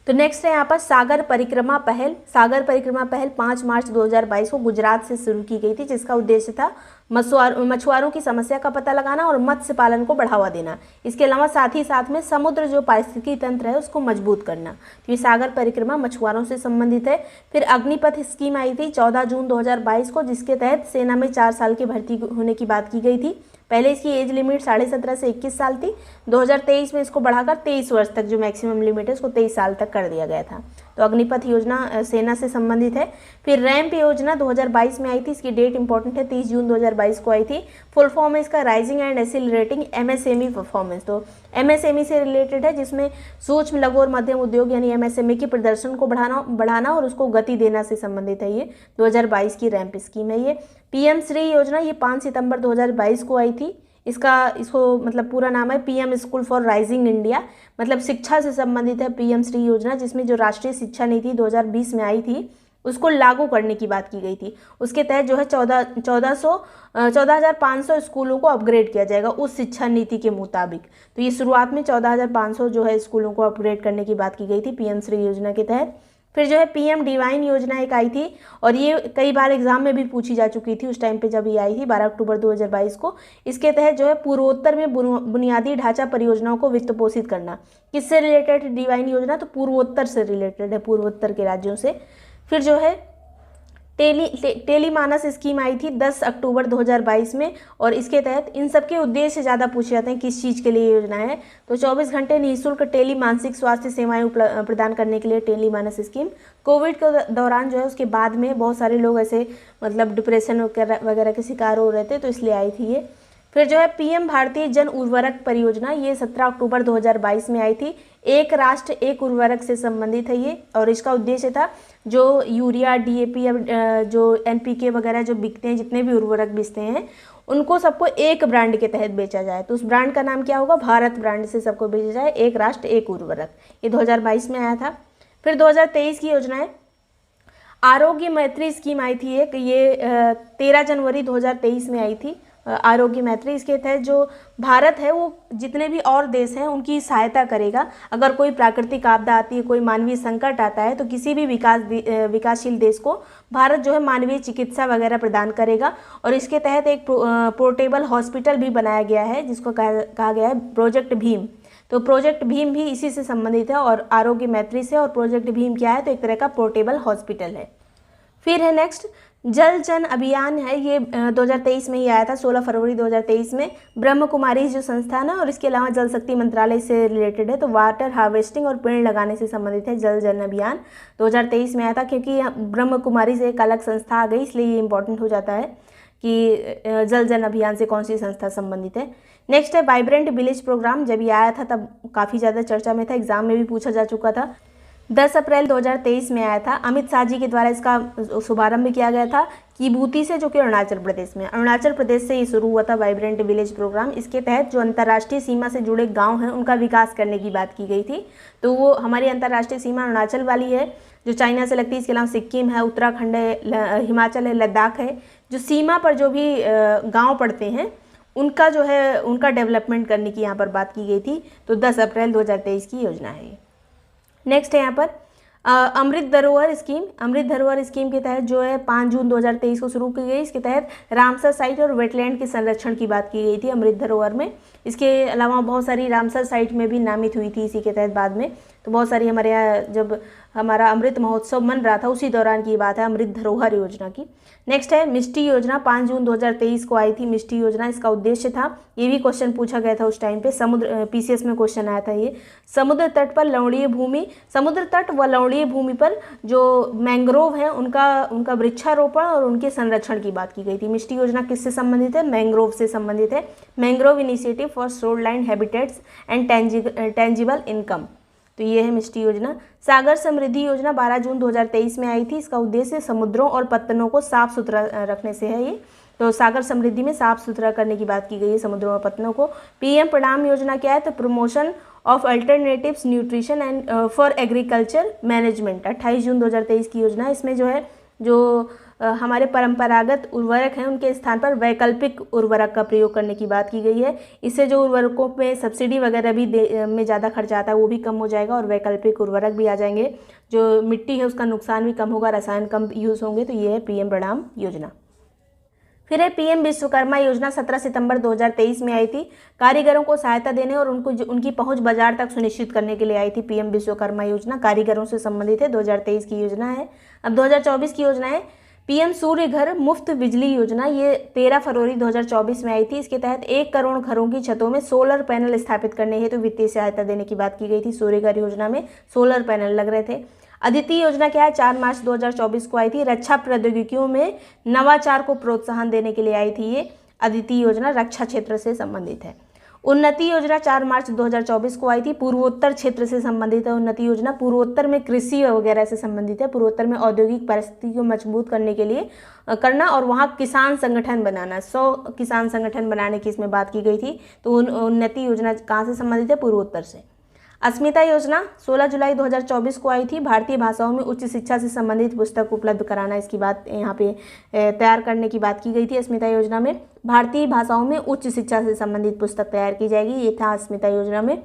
तो नेक्स्ट है यहाँ पर सागर परिक्रमा पहल। सागर परिक्रमा पहल 5 मार्च 2022 को गुजरात से शुरू की गई थी, जिसका उद्देश्य था मछुआरों की समस्या का पता लगाना और मत्स्य पालन को बढ़ावा देना। इसके अलावा साथ ही साथ में समुद्र जो पारिस्थितिकी तंत्र है उसको मजबूत करना। तो ये सागर परिक्रमा मछुआरों से संबंधित है। फिर अग्निपथ स्कीम आई थी 14 जून 2022 को, जिसके तहत सेना में 4 साल की भर्ती होने की बात की गई थी। पहले इसकी एज लिमिट 17.5 से 21 साल थी। 2023 में इसको बढ़ाकर 23 वर्ष तक, जो मैक्सिमम लिमिट है उसको 23 साल तक कर दिया गया था। तो अग्निपथ योजना सेना से संबंधित है। फिर रैंप योजना 2022 में आई थी, इसकी डेट इंपॉर्टेंट है, 30 जून 2022 को आई थी। फुल फॉर्म है इसका rising and accelerating MSME performance. तो एमएसएमई से रिलेटेड है, जिसमें सूक्ष्म, लघु और मध्यम उद्योग यानी एमएसएमई के प्रदर्शन को बढ़ाना और उसको गति देना से संबंधित है। ये 2022 की रैंप स्कीम है। ये पीएम श्री योजना, ये 5 सितंबर 2022 को आई थी। इसको मतलब पूरा नाम है PM school for rising India, मतलब शिक्षा से संबंधित है पीएम श्री योजना, जिसमें जो राष्ट्रीय शिक्षा नीति 2020 में आई थी उसको लागू करने की बात की गई थी। उसके तहत जो है 14,500 स्कूलों को अपग्रेड किया जाएगा उस शिक्षा नीति के मुताबिक। तो ये शुरुआत में 14,500 जो है स्कूलों को अपग्रेड करने की बात की गई थी पीएम श्री योजना के तहत। फिर जो है पीएम डिवाइन योजना एक आई थी और ये कई बार एग्जाम में भी पूछी जा चुकी थी उस टाइम पे जब ये आई थी 12 अक्टूबर 2022 को। इसके तहत जो है पूर्वोत्तर में बुनियादी ढांचा परियोजनाओं को वित्त पोषित करना। किससे रिलेटेड डिवाइन योजना? तो पूर्वोत्तर से रिलेटेड है, पूर्वोत्तर के राज्यों से। फिर जो है टेलीमानस स्कीम आई थी 10 अक्टूबर 2022 में और इसके तहत इन सब के उद्देश्य ज़्यादा पूछे जाते हैं किस चीज़ के लिए योजना है। तो 24 घंटे निःशुल्क टेली मानसिक स्वास्थ्य सेवाएं प्रदान करने के लिए टेलीमानस स्कीम। कोविड के दौरान जो है उसके बाद में बहुत सारे लोग ऐसे मतलब डिप्रेशन वगैरह के शिकार हो रहे थे, तो इसलिए आई थी ये। फिर जो है पीएम भारतीय जन उर्वरक परियोजना, ये 17 अक्टूबर 2022 में आई थी। एक राष्ट्र एक उर्वरक से संबंधित है ये और इसका उद्देश्य था जो यूरिया, डीएपी, जो एनपीके वगैरह जो बिकते हैं, जितने भी उर्वरक बिकते हैं उनको सबको एक ब्रांड के तहत बेचा जाए। तो उस ब्रांड का नाम क्या होगा? भारत ब्रांड से सबको बेचा जाए, एक राष्ट्र एक उर्वरक। ये 2022 में आया था। फिर 2023 की योजना है आरोग्य मैत्री स्कीम आई थी एक, ये 13 जनवरी 2023 में आई थी आरोग्य मैत्री। इसके तहत जो भारत है वो जितने भी और देश हैं उनकी सहायता करेगा। अगर कोई प्राकृतिक आपदा आती है, कोई मानवीय संकट आता है, तो किसी भी विकासशील देश को भारत जो है मानवीय चिकित्सा वगैरह प्रदान करेगा। और इसके तहत एक पोर्टेबल हॉस्पिटल भी बनाया गया है जिसको कहा गया है प्रोजेक्ट भीम। तो प्रोजेक्ट भीम भी इसी से संबंधित है और आरोग्य मैत्री से। और प्रोजेक्ट भीम क्या है? तो एक तरह का पोर्टेबल हॉस्पिटल है। फिर है नेक्स्ट जल जन अभियान है, ये 2023 में ही आया था 16 फरवरी 2023 में। ब्रह्म कुमारी जो संस्थान है और इसके अलावा जल शक्ति मंत्रालय से रिलेटेड है। तो वाटर हार्वेस्टिंग और पेड़ लगाने से संबंधित है जल जन अभियान। 2023 में आया था, क्योंकि ब्रह्म कुमारी से एक अलग संस्था आ गई इसलिए ये इंपॉर्टेंट हो जाता है कि जल जन अभियान से कौन सी संस्था संबंधित है। नेक्स्ट है वाइब्रेंट विलेज प्रोग्राम। जब ये आया था तब काफ़ी ज़्यादा चर्चा में था, एग्जाम में भी पूछा जा चुका था। 10 अप्रैल 2023 में आया था। अमित शाह जी के द्वारा इसका शुभारंभ किया गया था किबूती से, जो कि अरुणाचल प्रदेश से ये शुरू हुआ था वाइब्रेंट विलेज प्रोग्राम। इसके तहत जो अंतर्राष्ट्रीय सीमा से जुड़े गांव हैं उनका विकास करने की बात की गई थी। तो वो हमारी अंतर्राष्ट्रीय सीमा अरुणाचल वाली है जो चाइना से लगती है। इसके अलावा सिक्किम है, उत्तराखंड है, हिमाचल है, लद्दाख है। जो सीमा पर जो भी गाँव पड़ते हैं उनका जो है उनका डेवलपमेंट करने की यहाँ पर बात की गई थी। तो 10 अप्रैल 2023 की योजना है। नेक्स्ट है यहाँ पर अमृत धरोहर स्कीम के तहत जो है 5 जून 2023 को शुरू की गई। इसके तहत रामसर साइट और वेटलैंड के संरक्षण की बात की गई थी अमृत धरोहर में। इसके अलावा बहुत सारी रामसर साइट में भी नामित हुई थी इसी के तहत बाद में। तो बहुत सारी हमारे यहाँ जब हमारा अमृत महोत्सव मन रहा था उसी दौरान की बात है अमृत धरोहर योजना की। नेक्स्ट है मिष्टी योजना। 5 जून 2023 को आई थी मिष्टी योजना। इसका उद्देश्य था, ये भी क्वेश्चन पूछा गया था उस टाइम पे, समुद्र पीसीएस में क्वेश्चन आया था ये। समुद्र तट पर लवणीय भूमि, समुद्र तट व लवणीय भूमि पर जो मैंग्रोव हैं उनका वृक्षारोपण और उनके संरक्षण की बात की गई थी। मिष्टी योजना किससे संबंधित है? मैंग्रोव से संबंधित है। Mangrove initiative for shoreline habitats and tangible income. तो ये है मिष्टी योजना। सागर समृद्धि योजना 12 जून 2023 में आई थी। इसका उद्देश्य समुद्रों और पत्तनों को साफ सुथरा रखने से है ये। तो सागर समृद्धि में साफ सुथरा करने की बात की गई है समुद्रों और पत्तनों को। पीएम प्रणाम योजना क्या है? तो promotion of alternatives nutrition and for agriculture management. 28 जून 2023 की योजना है। इसमें जो है जो हमारे परंपरागत उर्वरक हैं उनके स्थान पर वैकल्पिक उर्वरक का प्रयोग करने की बात की गई है। इससे जो उर्वरकों पे सब्सिडी वगैरह भी में ज़्यादा खर्चा आता है वो भी कम हो जाएगा और वैकल्पिक उर्वरक भी आ जाएंगे। जो मिट्टी है उसका नुकसान भी कम होगा, रसायन कम यूज़ होंगे। तो ये है पीएम प्रणाम योजना। फिर है पीएम विश्वकर्मा योजना। 17 सितंबर 2023 में आई थी। कारीगरों को सहायता देने और उनकी पहुंच बाजार तक सुनिश्चित करने के लिए आई थी पीएम विश्वकर्मा योजना। कारीगरों से संबंधित है। 2023 की योजना है। अब 2024 की योजना है पीएम सूर्य घर मुफ्त बिजली योजना। ये 13 फरवरी 2024 में आई थी। इसके तहत 1 करोड़ घरों की छतों में सोलर पैनल स्थापित करने हेतु वित्तीय सहायता देने की बात की गई थी। सूर्य घर योजना में सोलर पैनल लग रहे थे। अदिति योजना क्या है? 4 मार्च 2024 को आई थी। रक्षा प्रौद्योगिकियों में नवाचार को प्रोत्साहन देने के लिए आई थी ये अदिति योजना, रक्षा क्षेत्र से संबंधित है। उन्नति योजना 4 मार्च 2024 को आई थी। पूर्वोत्तर क्षेत्र से संबंधित है उन्नति योजना। पूर्वोत्तर में कृषि वगैरह से संबंधित है। पूर्वोत्तर में औद्योगिक परिस्थिति को मजबूत करने के लिए करना और वहाँ किसान संगठन बनाना, 100 किसान संगठन बनाने की इसमें बात की गई थी। तो उन्नति योजना कहाँ से संबंधित है? पूर्वोत्तर से। अस्मिता योजना 16 जुलाई 2024 को आई थी। भारतीय भाषाओं में उच्च शिक्षा से संबंधित पुस्तक उपलब्ध कराना, इसकी बात यहाँ पे तैयार करने की बात की गई थी। अस्मिता योजना में भारतीय भाषाओं में उच्च शिक्षा से संबंधित पुस्तक तैयार की जाएगी, ये था अस्मिता योजना में।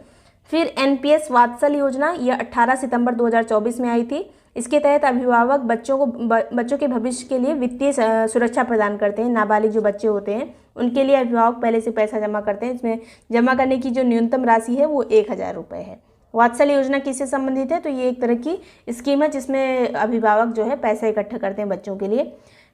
फिर एनपीएस वात्सल योजना, यह 18 सितंबर 2024 में आई थी। इसके तहत अभिभावक बच्चों के भविष्य के लिए वित्तीय सुरक्षा प्रदान करते हैं। नाबालिग जो बच्चे होते हैं उनके लिए अभिभावक पहले से पैसा जमा करते हैं। इसमें जमा करने की जो न्यूनतम राशि है वो 1000 रुपये है। वात्सल योजना किससे संबंधित है? तो ये एक तरह की स्कीम है जिसमें अभिभावक जो है पैसा इकट्ठा करते हैं बच्चों के लिए।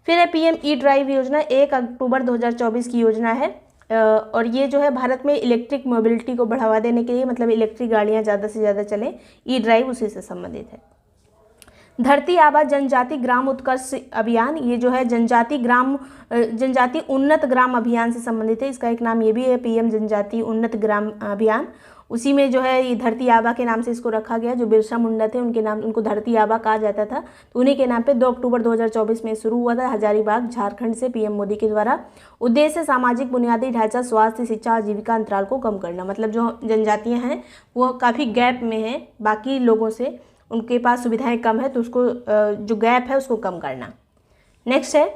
फिर है पीएम ई ड्राइव योजना, 1 अक्टूबर 2024 की योजना है। और ये जो है भारत में इलेक्ट्रिक मोबिलिटी को बढ़ावा देने के लिए, मतलब इलेक्ट्रिक गाड़ियाँ ज़्यादा से ज़्यादा चलें, ई ड्राइव उसी से संबंधित है। धरती आबा जनजाति ग्राम उत्कर्ष अभियान, ये जो है जनजाति उन्नत ग्राम अभियान से संबंधित है। इसका एक नाम ये भी है पीएम जनजाति उन्नत ग्राम अभियान। उसी में जो है ये धरती आबा के नाम से इसको रखा गया। जो बिरसा मुंडा थे उनके नाम, उनको धरती आबा कहा जाता था, तो उन्हीं के नाम पे 2 अक्टूबर 2024 में शुरू हुआ था हजारीबाग झारखंड से पीएम मोदी के द्वारा। उद्देश्य सामाजिक बुनियादी ढांचा, स्वास्थ्य, शिक्षा, आजीविका अंतराल को कम करना। मतलब जो जनजातियाँ हैं वो काफ़ी गैप में हैं बाकी लोगों से, उनके पास सुविधाएं कम है, तो उसको जो गैप है उसको कम करना। नेक्स्ट है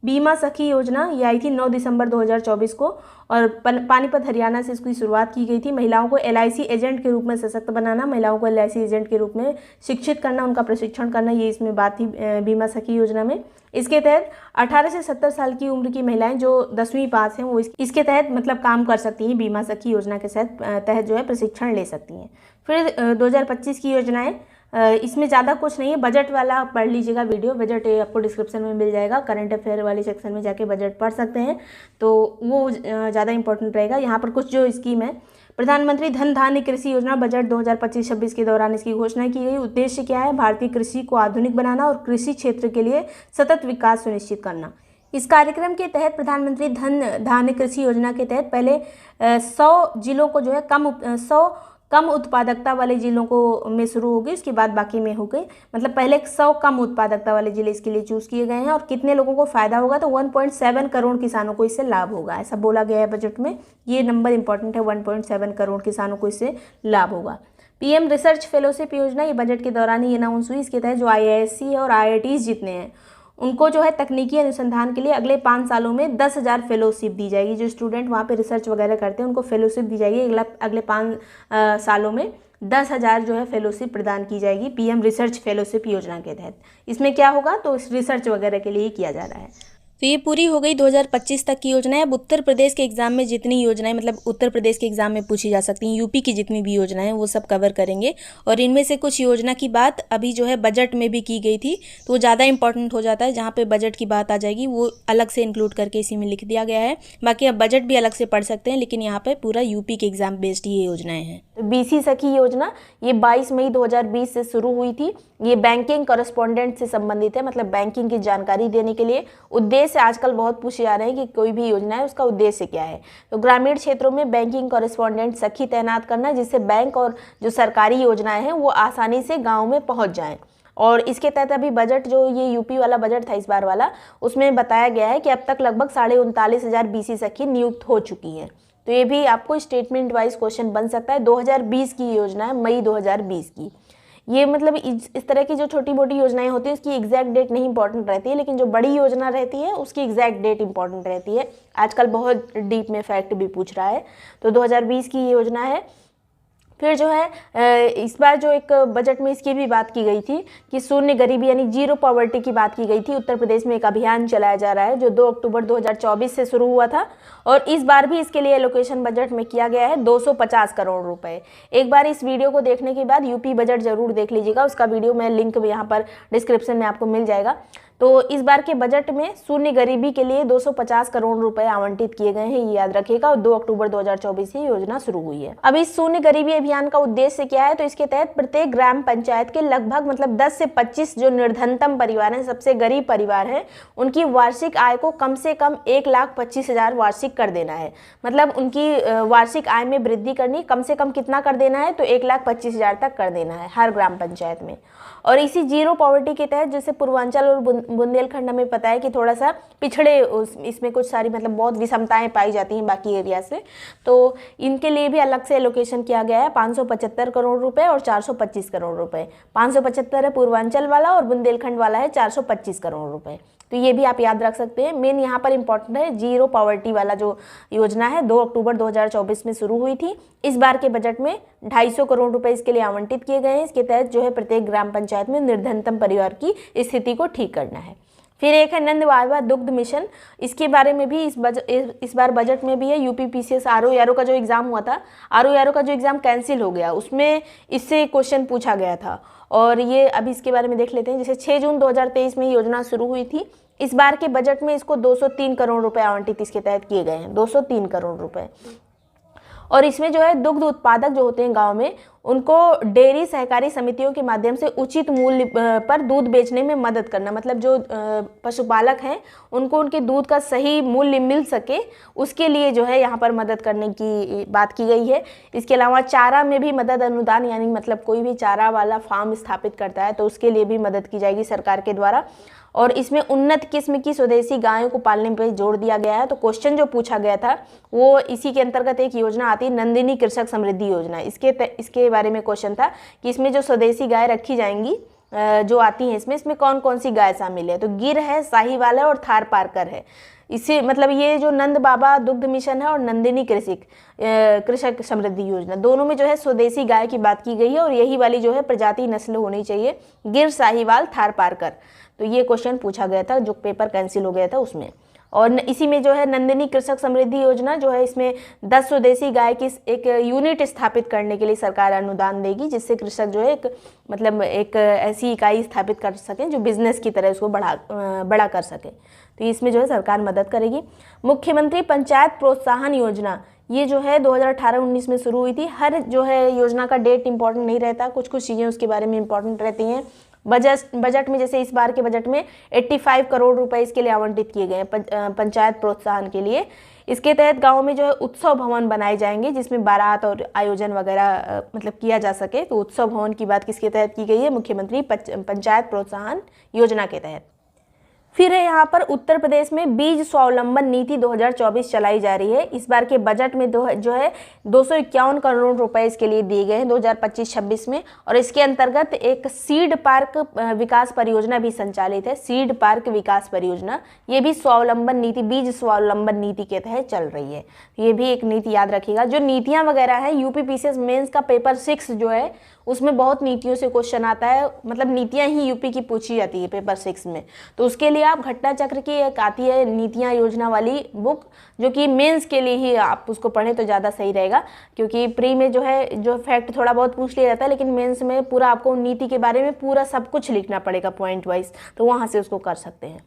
बीमा सखी योजना, ये आई थी 9 दिसंबर 2024 को और पानीपत हरियाणा से इसकी शुरुआत की गई थी। महिलाओं को एलआईसी एजेंट के रूप में सशक्त बनाना, महिलाओं को एलआईसी एजेंट के रूप में शिक्षित करना, उनका प्रशिक्षण करना, ये इसमें बात थी बीमा सखी योजना में। इसके तहत 18 से 70 साल की उम्र की महिलाएं जो 10वीं पास हैं वो इसके तहत मतलब काम कर सकती हैं। बीमा सखी योजना के तहत जो है प्रशिक्षण ले सकती हैं। फिर 2025 की योजनाएं, इसमें ज़्यादा कुछ नहीं है, बजट वाला पढ़ लीजिएगा वीडियो, बजट आपको डिस्क्रिप्शन में मिल जाएगा। करंट अफेयर वाले सेक्शन में जाके बजट पढ़ सकते हैं, तो वो ज़्यादा इंपॉर्टेंट रहेगा। यहाँ पर कुछ जो स्कीम है, प्रधानमंत्री धन धान्य कृषि योजना, बजट 2025-26 के दौरान इसकी घोषणा की गई। उद्देश्य क्या है? भारतीय कृषि को आधुनिक बनाना और कृषि क्षेत्र के लिए सतत विकास सुनिश्चित करना। इस कार्यक्रम के तहत प्रधानमंत्री धन धान्य कृषि योजना के तहत पहले 100 जिलों को जो है 100 कम उत्पादकता वाले जिलों को में शुरू होगी, उसके बाद बाकी में हो गई। मतलब पहले 100 कम उत्पादकता वाले जिले इसके लिए चूज़ किए गए हैं। और कितने लोगों को फ़ायदा होगा, तो 1.7 करोड़ किसानों को इससे लाभ होगा, ऐसा बोला गया है बजट में। ये नंबर इंपॉर्टेंट है, 1.7 करोड़ किसानों को इससे लाभ होगा। पीएम रिसर्च फेलोशिप योजना, ये बजट के दौरान ही अनाउंस हुई। इसके तहत जो IISc और IITs जितने हैं उनको जो है तकनीकी अनुसंधान के लिए अगले 5 सालों में 10,000 फेलोशिप दी जाएगी। जो स्टूडेंट वहाँ पे रिसर्च वगैरह करते हैं उनको फेलोशिप दी जाएगी। अगले 5 सालों में 10,000 जो है फेलोशिप प्रदान की जाएगी पीएम रिसर्च फेलोशिप योजना के तहत। इसमें क्या होगा, तो इस रिसर्च वगैरह के लिए किया जा रहा है। तो ये पूरी हो गई 2025 तक की योजनाएं। अब उत्तर प्रदेश के एग्जाम में जितनी योजनाएं, मतलब उत्तर प्रदेश के एग्जाम में पूछी जा सकती हैं, यूपी की जितनी भी योजनाएं वो सब कवर करेंगे। और इनमें से कुछ योजना की बात अभी जो है बजट में भी की गई थी, तो वो ज़्यादा इंपॉर्टेंट हो जाता है। जहाँ पे बजट की बात आ जाएगी वो अलग से इंक्लूड करके इसी में लिख दिया गया है। बाकी अब बजट भी अलग से पढ़ सकते हैं, लेकिन यहाँ पर पूरा यूपी के एग्जाम बेस्ड ये योजनाएँ हैं। BC सखी योजना ये 22 मई 2020 से शुरू हुई थी। ये बैंकिंग कॉरेस्पॉन्डेंट से संबंधित है, मतलब बैंकिंग की जानकारी देने के लिए। उद्देश्य आजकल बहुत पूछे जा रहे हैं कि कोई भी योजना है उसका उद्देश्य क्या है। तो ग्रामीण क्षेत्रों में बैंकिंग कॉरेस्पॉन्डेंट सखी तैनात करना, जिससे बैंक और जो सरकारी योजनाएं हैं वो आसानी से गाँव में पहुँच जाएँ। और इसके तहत अभी बजट जो ये यूपी वाला बजट था इस बार वाला, उसमें बताया गया है कि अब तक लगभग 39,500 BC सखी नियुक्त हो चुकी हैं। तो ये भी आपको स्टेटमेंट वाइज क्वेश्चन बन सकता है। 2020 की योजना है, मई 2020 की। ये मतलब इस तरह की जो छोटी मोटी योजनाएं होती हैं उसकी एग्जैक्ट डेट नहीं इंपॉर्टेंट रहती है, लेकिन जो बड़ी योजना रहती है उसकी एग्जैक्ट डेट इंपॉर्टेंट रहती है। आजकल बहुत डीप में फैक्ट भी पूछ रहा है। तो 2020 की योजना है। फिर जो है इस बार जो एक बजट में इसकी भी बात की गई थी कि शून्य गरीबी यानी जीरो पॉवर्टी की बात की गई थी। उत्तर प्रदेश में एक अभियान चलाया जा रहा है जो 2 अक्टूबर 2024 से शुरू हुआ था, और इस बार भी इसके लिए एलोकेशन बजट में किया गया है 250 करोड़ रुपए। एक बार इस वीडियो को देखने के बाद यूपी बजट जरूर देख लीजिएगा, उसका वीडियो मैं लिंक यहाँ पर डिस्क्रिप्शन में आपको मिल जाएगा। तो इस बार के बजट में शून्य गरीबी के लिए 250 करोड़ रुपए आवंटित किए गए हैं, ये याद रखिएगा। और 2 अक्टूबर 2024 से योजना शुरू हुई है। अब इस शून्य गरीबी अभियान का उद्देश्य क्या है, तो इसके तहत प्रत्येक ग्राम पंचायत के लगभग मतलब 10 से 25 जो निर्धनतम परिवार हैं, सबसे गरीब परिवार हैं, उनकी वार्षिक आय को कम से कम 1,25,000 वार्षिक कर देना है। मतलब उनकी वार्षिक आय में वृद्धि करनी, कम से कम कितना कर देना है, तो 1,25,000 तक कर देना है हर ग्राम पंचायत में। और इसी जीरो पॉवर्टी के तहत जैसे पूर्वांचल और बुंदेलखंड हमें पता है कि थोड़ा सा पिछड़े, इसमें कुछ सारी मतलब बहुत विषमताएं पाई जाती हैं बाकी एरिया से, तो इनके लिए भी अलग से एलोकेशन किया गया है 575 करोड़ रुपए और 425 करोड़ रुपए। 575 है पूर्वांचल वाला और बुंदेलखंड वाला है 425 करोड़ रुपए। तो ये भी आप याद रख सकते हैं। मेन यहाँ पर इंपॉर्टेंट है जीरो पॉवर्टी वाला जो योजना है 2 अक्टूबर 2024 में शुरू हुई थी। इस बार के बजट में 250 करोड़ रुपए इसके लिए आवंटित किए गए हैं। इसके तहत जो है प्रत्येक ग्राम पंचायत में निर्धनतम परिवार की स्थिति को ठीक करना है। फिर एक है नंद बाबा दुग्ध मिशन, इसके बारे में भी इस बार बजट में भी है। UPPCS RO का जो एग्ज़ाम हुआ था, RO का जो एग्ज़ाम कैंसिल हो गया, उसमें इससे क्वेश्चन पूछा गया था। और ये अभी इसके बारे में देख लेते हैं। जैसे 6 जून 2023 में योजना शुरू हुई थी। इस बार के बजट में इसको 203 करोड़ रुपए आवंटित इसके तहत किए गए हैं, 203 करोड़ रुपए। और इसमें जो है दुग्ध उत्पादक जो होते हैं गांव में, उनको डेयरी सहकारी समितियों के माध्यम से उचित मूल्य पर दूध बेचने में मदद करना। मतलब जो पशुपालक हैं उनको उनके दूध का सही मूल्य मिल सके, उसके लिए जो है यहाँ पर मदद करने की बात की गई है। इसके अलावा चारा में भी मदद अनुदान, यानी मतलब कोई भी चारा वाला फार्म स्थापित करता है तो उसके लिए भी मदद की जाएगी सरकार के द्वारा। और इसमें उन्नत किस्म की स्वदेशी गायों को पालने पर जोर दिया गया है। तो क्वेश्चन जो पूछा गया था वो इसी के अंतर्गत एक योजना आती है, नंदिनी कृषक समृद्धि योजना। इसके बारे में क्वेश्चन था कि इसमें जो स्वदेशी गाय रखी जाएंगी जो आती हैं, इसमें कौन कौन सी गाय शामिल है। तो गिर है, साहीवाल है और थार पारकर है। इसे मतलब ये जो नंद बाबा दुग्ध मिशन है और नंदिनी कृषक समृद्धि योजना, दोनों में जो है स्वदेशी गाय की बात की गई है। और यही वाली जो है प्रजाति नस्ल होनी चाहिए, गिर, साहीवाल, थार पारकर। तो ये क्वेश्चन पूछा गया था जो पेपर कैंसिल हो गया था उसमें। और इसी में जो है नंदिनी कृषक समृद्धि योजना जो है, इसमें 10 स्वदेशी गाय की एक यूनिट स्थापित करने के लिए सरकार अनुदान देगी, जिससे कृषक जो है एक ऐसी इकाई स्थापित कर सकें जो बिजनेस की तरह उसको बड़ा कर सके। तो इसमें जो है सरकार मदद करेगी। मुख्यमंत्री पंचायत प्रोत्साहन योजना, ये जो है 2018-19 में शुरू हुई थी। हर जो है योजना का डेट इंपॉर्टेंट नहीं रहता, कुछ चीज़ें उसके बारे में इंपॉर्टेंट रहती हैं। बजट में जैसे इस बार के बजट में 85 करोड़ रुपए इसके लिए आवंटित किए गए हैं पंचायत प्रोत्साहन के लिए। इसके तहत गाँव में जो है उत्सव भवन बनाए जाएंगे जिसमें बारात और आयोजन वगैरह मतलब किया जा सके। तो उत्सव भवन की बात किसके तहत की गई है? मुख्यमंत्री पंचायत प्रोत्साहन योजना के तहत। फिर है यहाँ पर उत्तर प्रदेश में बीज स्वावलंबन नीति 2024 चलाई जा रही है। इस बार के बजट में जो है 251 करोड़ रुपए इसके लिए दिए गए हैं 2025-26 में। और इसके अंतर्गत एक सीड पार्क विकास परियोजना भी संचालित है। सीड पार्क विकास परियोजना ये भी स्वावलंबन नीति, बीज स्वावलंबन नीति के तहत चल रही है। ये भी एक नीति याद रखिएगा। जो नीतियाँ वगैरह है, यूपी पीसीएस मेंस का पेपर 6 जो है उसमें बहुत नीतियों से क्वेश्चन आता है, मतलब नीतियां ही यूपी की पूछी जाती है पेपर 6 में। तो उसके लिए आप घटना चक्र की एक आती है नीतियां योजना वाली बुक, जो कि मेंस के लिए ही आप उसको पढ़ें तो ज़्यादा सही रहेगा, क्योंकि प्री में जो है जो फैक्ट थोड़ा बहुत पूछ लिया जाता है, लेकिन मेंस में पूरा आपको नीति के बारे में पूरा सब कुछ लिखना पड़ेगा पॉइंट वाइज, तो वहाँ से उसको कर सकते हैं।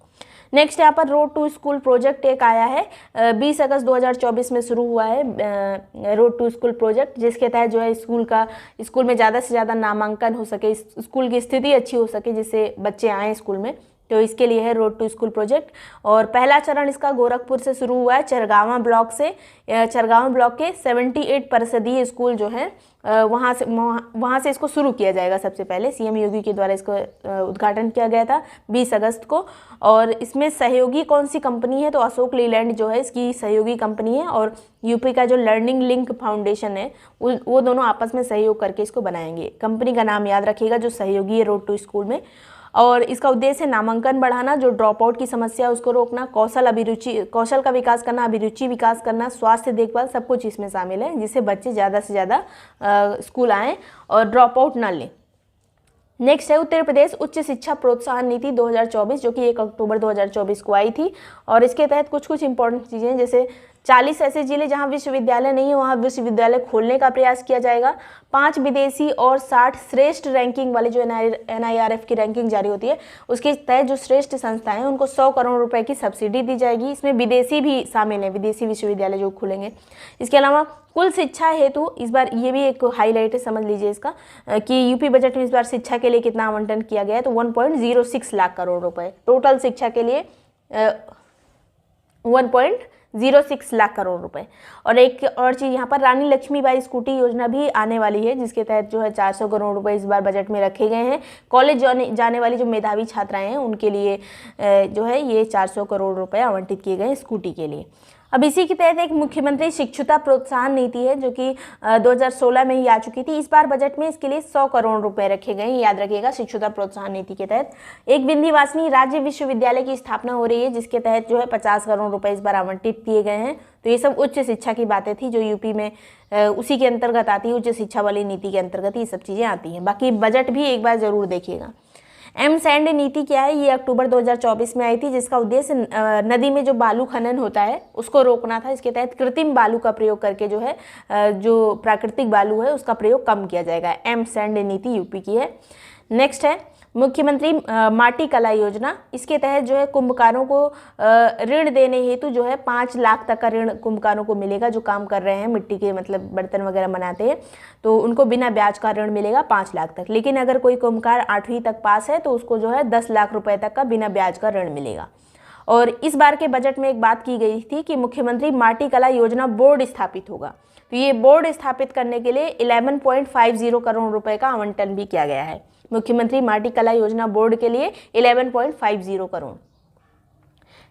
नेक्स्ट यहाँ पर रोड टू स्कूल प्रोजेक्ट एक आया है, 20 अगस्त 2024 में शुरू हुआ है रोड टू स्कूल प्रोजेक्ट, जिसके तहत जो है स्कूल में ज़्यादा से ज़्यादा नामांकन हो सके, स्कूल की स्थिति अच्छी हो सके, जिससे बच्चे आएँ स्कूल में। तो इसके लिए है रोड टू स्कूल प्रोजेक्ट। और पहला चरण इसका गोरखपुर से शुरू हुआ है, चरगावा ब्लॉक से। चरगावा ब्लॉक के 78% स्कूल जो है वहाँ से इसको शुरू किया जाएगा। सबसे पहले सीएम योगी के द्वारा इसको उद्घाटन किया गया था 20 अगस्त को। और इसमें सहयोगी कौन सी कंपनी है? तो अशोक लीलैंड जो है इसकी सहयोगी कंपनी है, और यूपी का जो लर्निंग लिंक फाउंडेशन है वो दोनों आपस में सहयोग करके इसको बनाएंगे। कंपनी का नाम याद रखिएगा जो सहयोगी है रोड टू स्कूल में। और इसका उद्देश्य है नामांकन बढ़ाना, जो ड्रॉप आउट की समस्या है उसको रोकना, कौशल का विकास करना, अभिरुचि विकास करना, स्वास्थ्य देखभाल, सब कुछ इसमें शामिल है, जिससे बच्चे ज़्यादा से ज़्यादा स्कूल आएँ और ड्रॉप आउट ना लें। नेक्स्ट है उत्तर प्रदेश उच्च शिक्षा प्रोत्साहन नीति 2024, जो कि 1 अक्टूबर 2024 को आई थी। और इसके तहत कुछ इंपॉर्टेंट चीज़ें, जैसे 40 ऐसे जिले जहां विश्वविद्यालय नहीं है वहां विश्वविद्यालय खोलने का प्रयास किया जाएगा। 5 विदेशी और 60 श्रेष्ठ रैंकिंग वाले, जो NIRF की रैंकिंग जारी होती है उसके तहत जो श्रेष्ठ संस्थाएं हैं उनको 100 करोड़ रुपए की सब्सिडी दी जाएगी। इसमें विदेशी भी शामिल है, विदेशी विश्वविद्यालय जो खुलेंगे। इसके अलावा कुल शिक्षा हेतु इस बार ये भी एक हाईलाइट है, समझ लीजिए इसका, कि यूपी बजट में इस बार शिक्षा के लिए कितना आवंटन किया गया है, तो 1.06 लाख करोड़ रुपए टोटल शिक्षा के लिए 1.06 लाख करोड़ रुपए। और एक और चीज़ यहाँ पर रानी लक्ष्मीबाई स्कूटी योजना भी आने वाली है, जिसके तहत जो है 400 करोड़ रुपए इस बार बजट में रखे गए हैं। कॉलेज जाने वाली जो मेधावी छात्राएं हैं उनके लिए जो है ये 400 करोड़ रुपए आवंटित किए गए स्कूटी के लिए। अब इसी के तहत एक मुख्यमंत्री शिक्षुता प्रोत्साहन नीति है, जो कि 2016 में ही आ चुकी थी। इस बार बजट में इसके लिए 100 करोड़ रुपए रखे गए हैं, याद रखिएगा, शिक्षुता प्रोत्साहन नीति के तहत। एक विंध्यवासिनी राज्य विश्वविद्यालय की स्थापना हो रही है, जिसके तहत जो है 50 करोड़ रुपए इस बार आवंटित किए गए हैं। तो ये सब उच्च शिक्षा की बातें थी जो यूपी में उसी के अंतर्गत आती है, उच्च शिक्षा वाली नीति के अंतर्गत ये सब चीज़ें आती हैं। बाकी बजट भी एक बार जरूर देखिएगा। एमसैंड नीति क्या है? ये अक्टूबर 2024 में आई थी, जिसका उद्देश्य नदी में जो बालू खनन होता है उसको रोकना था। इसके तहत कृत्रिम बालू का प्रयोग करके जो है जो प्राकृतिक बालू है उसका प्रयोग कम किया जाएगा। एमसैंड नीति यूपी की है। नेक्स्ट है मुख्यमंत्री माटी कला योजना। इसके तहत जो है कुंभकारों को ऋण देने हेतु जो है 5 लाख तक का ऋण कुंभकारों को मिलेगा, जो काम कर रहे हैं मिट्टी के, मतलब बर्तन वगैरह बनाते हैं, तो उनको बिना ब्याज का ऋण मिलेगा 5 लाख तक। लेकिन अगर कोई कुंभकार 8वीं तक पास है तो उसको जो है 10 लाख रुपए तक का बिना ब्याज का ऋण मिलेगा। और इस बार के बजट में एक बात की गई थी कि मुख्यमंत्री माटी कला योजना बोर्ड स्थापित होगा। तो ये बोर्ड स्थापित करने के लिए 11.50 करोड़ रुपए का आवंटन भी किया गया है। मुख्यमंत्री माटी कला योजना बोर्ड के लिए 11.50 करोड़।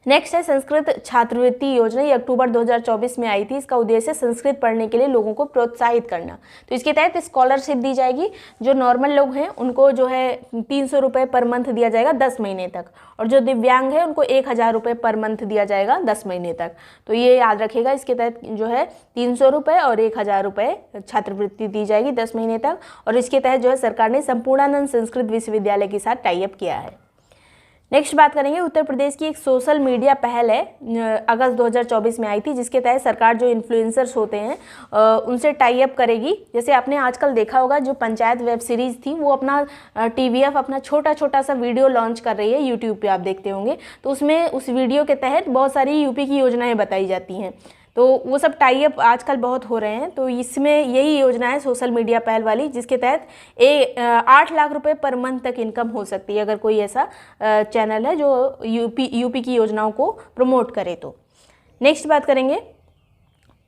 नेक्स्ट है संस्कृत छात्रवृत्ति योजना। ये अक्टूबर 2024 में आई थी। इसका उद्देश्य संस्कृत पढ़ने के लिए लोगों को प्रोत्साहित करना। तो इसके तहत स्कॉलरशिप दी जाएगी। जो नॉर्मल लोग हैं उनको जो है 300 रुपये पर मंथ दिया जाएगा 10 महीने तक, और जो दिव्यांग है उनको 1000 रुपये पर मंथ दिया जाएगा 10 महीने तक। तो ये याद रखिएगा, इसके तहत जो है 300 रुपये और 1000 रुपये छात्रवृत्ति दी जाएगी 10 महीने तक। और इसके तहत जो है सरकार ने संपूर्णानंद संस्कृत विश्वविद्यालय के साथ टाई अप किया है। नेक्स्ट बात करेंगे उत्तर प्रदेश की एक सोशल मीडिया पहल है, अगस्त 2024 में आई थी, जिसके तहत सरकार जो इन्फ्लुएंसर्स होते हैं उनसे टाई अप करेगी। जैसे आपने आजकल देखा होगा जो पंचायत वेब सीरीज़ थी वो अपना TVF अपना छोटा सा वीडियो लॉन्च कर रही है, यूट्यूब पे आप देखते होंगे। तो उसमें उस वीडियो के तहत बहुत सारी यूपी की योजनाएं बताई जाती हैं। तो वो सब टाई अप आजकल बहुत हो रहे हैं। तो इसमें यही योजना है सोशल मीडिया पहल वाली, जिसके तहत 8 लाख रुपए पर मंथ तक इनकम हो सकती है अगर कोई ऐसा चैनल है जो यूपी की योजनाओं को प्रमोट करे। तो नेक्स्ट बात करेंगे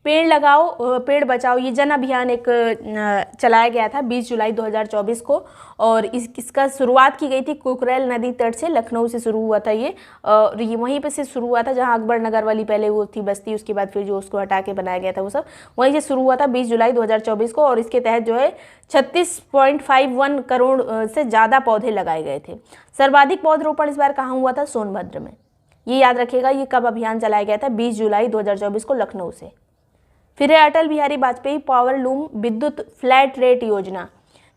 पेड़ लगाओ पेड़ बचाओ। ये जन अभियान एक चलाया गया था 20 जुलाई 2024 को, और इसका शुरुआत की गई थी कुकरेल नदी तट से, लखनऊ से शुरू हुआ था ये, और ये वहीं पे से शुरू हुआ था जहां अकबर नगर वाली पहले वो थी बस्ती, उसके बाद फिर जो उसको हटा के बनाया गया था वो सब वहीं से शुरू हुआ था 20 जुलाई 2024 को। और इसके तहत जो है 36.51 करोड़ से ज़्यादा पौधे लगाए गए थे। सर्वाधिक पौधरोपण इस बार कहाँ हुआ था? सोनभद्र में। ये याद रखिएगा, ये कब अभियान चलाया गया था? 20 जुलाई 2024 को लखनऊ से। फिर है अटल बिहारी वाजपेयी पावर लूम विद्युत फ्लैट रेट योजना।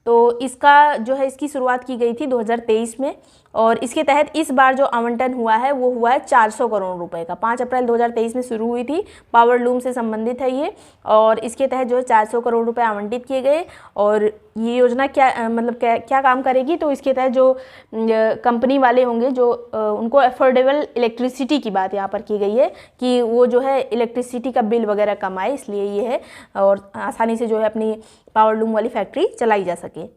तो इसका जो है इसकी शुरुआत की गई थी 2023 में, और इसके तहत इस बार जो आवंटन हुआ है वो हुआ है 400 करोड़ रुपए का। 5 अप्रैल 2023 में शुरू हुई थी, पावर लूम से संबंधित है ये, और इसके तहत जो है 400 करोड़ रुपए आवंटित किए गए। और ये योजना क्या मतलब क्या काम करेगी? तो इसके तहत जो कंपनी वाले होंगे जो उनको अफोर्डेबल इलेक्ट्रिसिटी की बात यहाँ पर की गई है कि वो जो है इलेक्ट्रिसिटी का बिल वगैरह कम आए, इसलिए ये है, और आसानी से जो है अपनी पावर लूम वाली फैक्ट्री चलाई जा सके।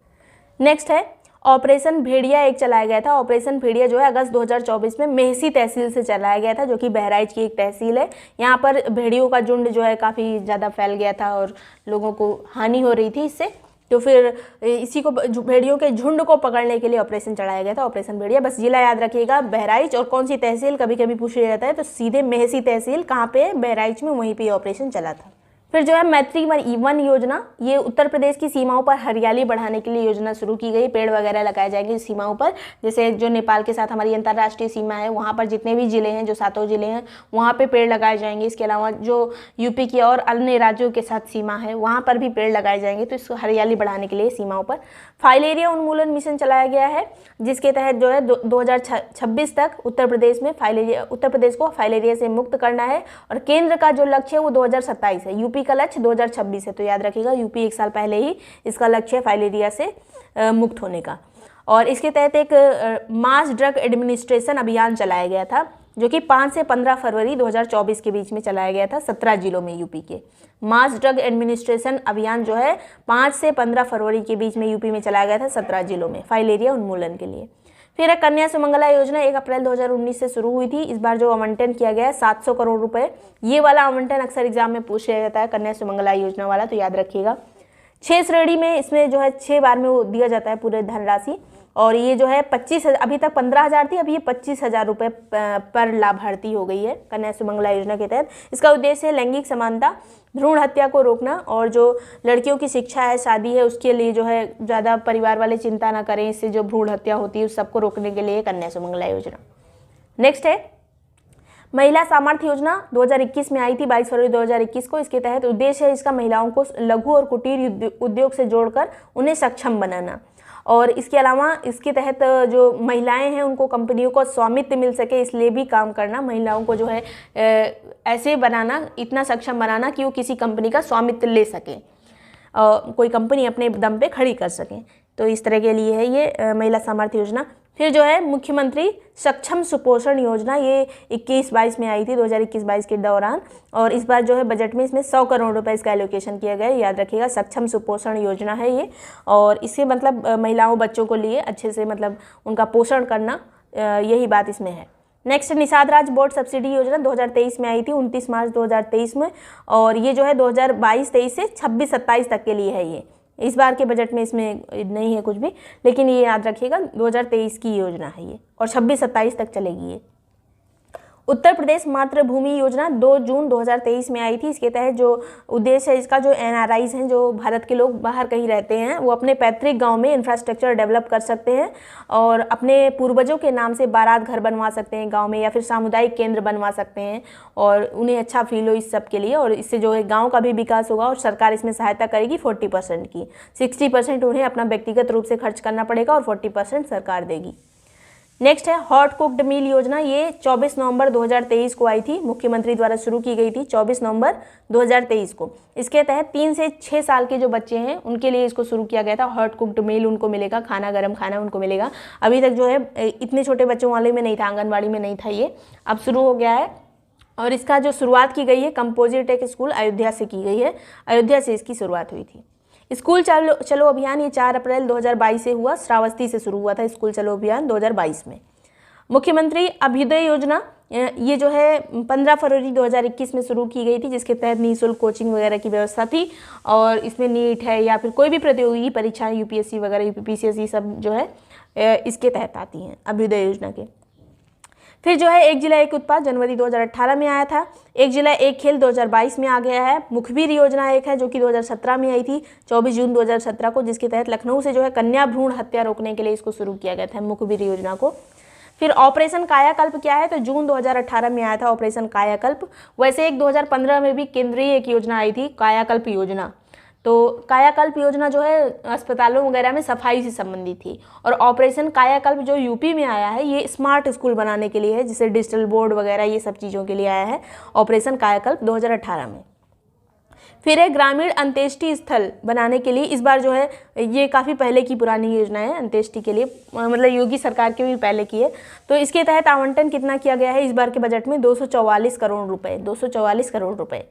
नेक्स्ट है ऑपरेशन भेड़िया एक चलाया गया था। ऑपरेशन भेड़िया जो है अगस्त 2024 में मेहसी तहसील से चलाया गया था, जो कि बहराइच की एक तहसील है। यहाँ पर भेड़ियों का झुंड जो है काफ़ी ज़्यादा फैल गया था और लोगों को हानि हो रही थी इससे, तो फिर इसी को भेड़ियों के झुंड को पकड़ने के लिए ऑपरेशन चलाया गया था, ऑपरेशन भेड़िया। बस जिला याद रखिएगा बहराइच, और कौन सी तहसील कभी कभी पूछ लिया जाता है, तो सीधे मेहसी तहसील कहाँ पे? बहराइच में, वहीं पे ऑपरेशन चला था। फिर जो है मैत्री वन योजना, ये उत्तर प्रदेश की सीमाओं पर हरियाली बढ़ाने के लिए योजना शुरू की गई। पेड़ वगैरह लगाए जाएंगे सीमाओं पर, जैसे जो नेपाल के साथ हमारी अंतर्राष्ट्रीय सीमा है वहाँ पर जितने भी जिले हैं, जो 7 जिले हैं, वहाँ पे पेड़ लगाए जाएंगे। इसके अलावा जो यूपी की और अन्य राज्यों के साथ सीमा है वहाँ पर भी पेड़ लगाए जाएंगे, तो इसको हरियाली बढ़ाने के लिए सीमाओं पर फाइलेरिया उन्मूलन मिशन चलाया गया है, जिसके तहत जो है 2026 तक उत्तर प्रदेश को फाइलेरिया से मुक्त करना है। और केंद्र का जो लक्ष्य है वो 2027 है, यूपी का लक्ष्य 2026 है। तो याद रखिएगा, यूपी 1 साल पहले ही इसका लक्ष्य है फाइलेरिया से मुक्त होने का। और इसके तहत एक मास ड्रग एडमिनिस्ट्रेशन अभियान चलाया गया था, जो कि 5 से 15 फरवरी 2024 के बीच में चलाया गया था 17 जिलों में यूपी के। मास ड्रग एडमिनिस्ट्रेशन अभियान जो है 5 से 15 फरवरी के बीच में यूपी में चलाया गया था 17 जिलों में फाइलेरिया उन्मूलन के लिए। फिर है कन्या सुमंगला योजना, 1 अप्रैल 2019 से शुरू हुई थी। इस बार जो आवंटन किया गया है 700 करोड़ रुपए। ये वाला आवंटन अक्सर एग्जाम में पूछ लिया जाता है, कन्या सुमंगला योजना वाला, तो याद रखिएगा। 6 श्रेणी में इसमें जो है 6 बार में वो दिया जाता है पूरे धनराशि, और ये जो है 25,000, अभी तक 15,000 थी, अभी ये 25,000 रुपये पर लाभार्थी हो गई है कन्या सुमंगला योजना के तहत। इसका उद्देश्य है लैंगिक समानता, भ्रूण हत्या को रोकना, और जो लड़कियों की शिक्षा है, शादी है, उसके लिए जो है ज़्यादा परिवार वाले चिंता ना करें, इससे जो भ्रूण हत्या होती है उस सबको रोकने के लिए कन्या सुमंगला योजना। नेक्स्ट है महिला सामर्थ्य योजना, 2021 में आई थी 22 फरवरी 2021 को। इसके तहत उद्देश्य है इसका महिलाओं को लघु और कुटीर उद्योग से जोड़कर उन्हें सक्षम बनाना, और इसके अलावा इसके तहत जो महिलाएं हैं उनको कंपनियों को स्वामित्व मिल सके, इसलिए भी काम करना। महिलाओं को जो है ऐसे बनाना, इतना सक्षम बनाना कि वो किसी कंपनी का स्वामित्व ले सकें, कोई कंपनी अपने दम पे खड़ी कर सकें। तो इस तरह के लिए है ये महिला सामर्थ्य योजना। फिर जो है मुख्यमंत्री सक्षम सुपोषण योजना, ये 21-22 में आई थी, 2021-22 के दौरान, और इस बार जो है बजट में इसमें 100 करोड़ रुपए इसका एलोकेशन किया गया है। याद रखिएगा, सक्षम सुपोषण योजना है ये, और इससे मतलब महिलाओं बच्चों को लिए अच्छे से मतलब उनका पोषण करना, यही बात इसमें है। नेक्स्ट निषाद राज्य बोर्ड सब्सिडी योजना 2023 में आई थी 29 मार्च 2023 में, और ये जो है 2022-23 से 26-27 तक के लिए है ये। इस बार के बजट में इसमें नहीं है कुछ भी, लेकिन ये याद रखिएगा 2023 की योजना है ये, और 26-27 तक चलेगी ये। उत्तर प्रदेश मातृभूमि योजना 2 जून 2023 में आई थी। इसके तहत जो उद्देश्य है इसका, जो NRIs हैं, जो भारत के लोग बाहर कहीं रहते हैं, वो अपने पैतृक गांव में इंफ्रास्ट्रक्चर डेवलप कर सकते हैं और अपने पूर्वजों के नाम से बारात घर बनवा सकते हैं गांव में, या फिर सामुदायिक केंद्र बनवा सकते हैं, और उन्हें अच्छा फील हो इस सब के लिए, और इससे जो है गाँव का भी विकास होगा, और सरकार इसमें सहायता करेगी 40% की। 60% उन्हें अपना व्यक्तिगत रूप से खर्च करना पड़ेगा और 40% सरकार देगी। नेक्स्ट है हॉट कुक्ड मील योजना, ये 24 नवंबर 2023 को आई थी, मुख्यमंत्री द्वारा शुरू की गई थी 24 नवंबर 2023 को। इसके तहत 3 से 6 साल के जो बच्चे हैं उनके लिए इसको शुरू किया गया था। हॉट कुक्ड मील उनको मिलेगा, खाना, गर्म खाना उनको मिलेगा। अभी तक जो है इतने छोटे बच्चों वाले में नहीं था, आंगनबाड़ी में नहीं था ये, अब शुरू हो गया है। और इसका जो शुरुआत की गई है कंपोजिट टेक स्कूल अयोध्या से की गई है, अयोध्या से इसकी शुरुआत हुई थी। स्कूल चलो अभियान ये 4 अप्रैल 2022 से हुआ, श्रावस्ती से शुरू हुआ था स्कूल चलो अभियान 2022 में। मुख्यमंत्री अभ्युदय योजना ये जो है 15 फरवरी 2021 में शुरू की गई थी, जिसके तहत निःशुल्क कोचिंग वगैरह की व्यवस्था थी और इसमें नीट है या फिर कोई भी प्रतियोगी परीक्षाएं यूपीएससी वगैरह यूपीपीसीएससी सब जो है इसके तहत आती हैं अभ्युदय योजना के। फिर जो है एक जिला एक उत्पाद जनवरी 2018 में आया था। एक जिला एक खेल 2022 में आ गया है। मुखबिर योजना एक है जो कि 2017 में आई थी 24 जून 2017 को, जिसके तहत लखनऊ से जो है कन्या भ्रूण हत्या रोकने के लिए इसको शुरू किया गया था मुखबिर योजना को। फिर ऑपरेशन कायाकल्प क्या है, तो जून 2018 में आया था ऑपरेशन कायाकल्प। वैसे एक 2015 में भी केंद्रीय एक योजना आई थी कायाकल्प योजना। तो कायाकल्प योजना जो है अस्पतालों वगैरह में सफाई से संबंधित थी, और ऑपरेशन कायाकल्प जो यूपी में आया है ये स्मार्ट स्कूल बनाने के लिए है, जिसे डिजिटल बोर्ड वगैरह ये सब चीज़ों के लिए आया है ऑपरेशन कायाकल्प 2018 में। फिर है ग्रामीण अंत्येष्टि स्थल बनाने के लिए, इस बार जो है ये काफ़ी पहले की पुरानी योजना है अंत्येष्टि के लिए, मतलब योगी सरकार के भी पहले की है। तो इसके तहत आवंटन कितना किया गया है इस बार के बजट में, 244 करोड़ रुपए, 244 करोड़ रुपए।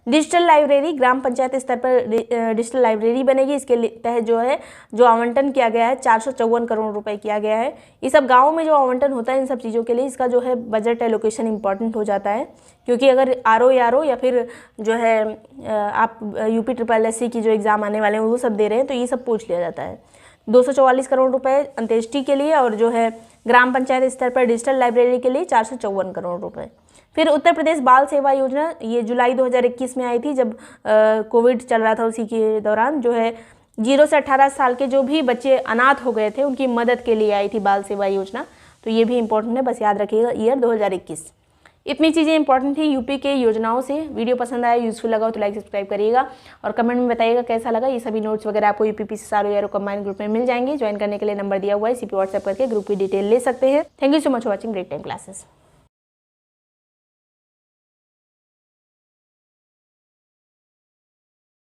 डिजिटल लाइब्रेरी, ग्राम पंचायत स्तर पर डिजिटल लाइब्रेरी बनेगी, इसके तहत जो है जो आवंटन किया गया है 454 करोड़ रुपए किया गया है। ये सब गाँव में जो आवंटन होता है इन सब चीज़ों के लिए, इसका जो है बजट एलोकेशन इंपॉर्टेंट हो जाता है, क्योंकि अगर आरओ या फिर जो है आप UPSSC की जो एग्ज़ाम आने वाले हैं वो सब दे रहे हैं तो ये सब पूछ लिया जाता है। 244 करोड़ रुपए अंत्येष्टि के लिए, और जो है ग्राम पंचायत स्तर पर डिजिटल लाइब्रेरी के लिए 454 करोड़ रुपए। फिर उत्तर प्रदेश बाल सेवा योजना, ये जुलाई 2021 में आई थी जब कोविड चल रहा था, उसी के दौरान जो है 0 से 18 साल के जो भी बच्चे अनाथ हो गए थे उनकी मदद के लिए आई थी बाल सेवा योजना। तो ये भी इंपॉर्टेंट है, बस याद रखिएगा ईयर 2021। इतनी चीज़ें इंपॉर्टेंट थी यूपी के योजनाओं से। वीडियो पसंद आया, यूजफुल लगा तो लाइक सब्सक्राइब करिएगा और कमेंट में बताइएगा कैसा लगा। ये सभी नोट्स वगैरह आपको यूपीपीसी सारो यारो कंबाइंड ग्रुप में मिल जाएंगे। ज्वाइन करने के लिए नंबर दिया हुआ है, CP व्हाट्सएप करके ग्रुप की डिटेल ले सकते हैं। Thank you so much for watching break time classes.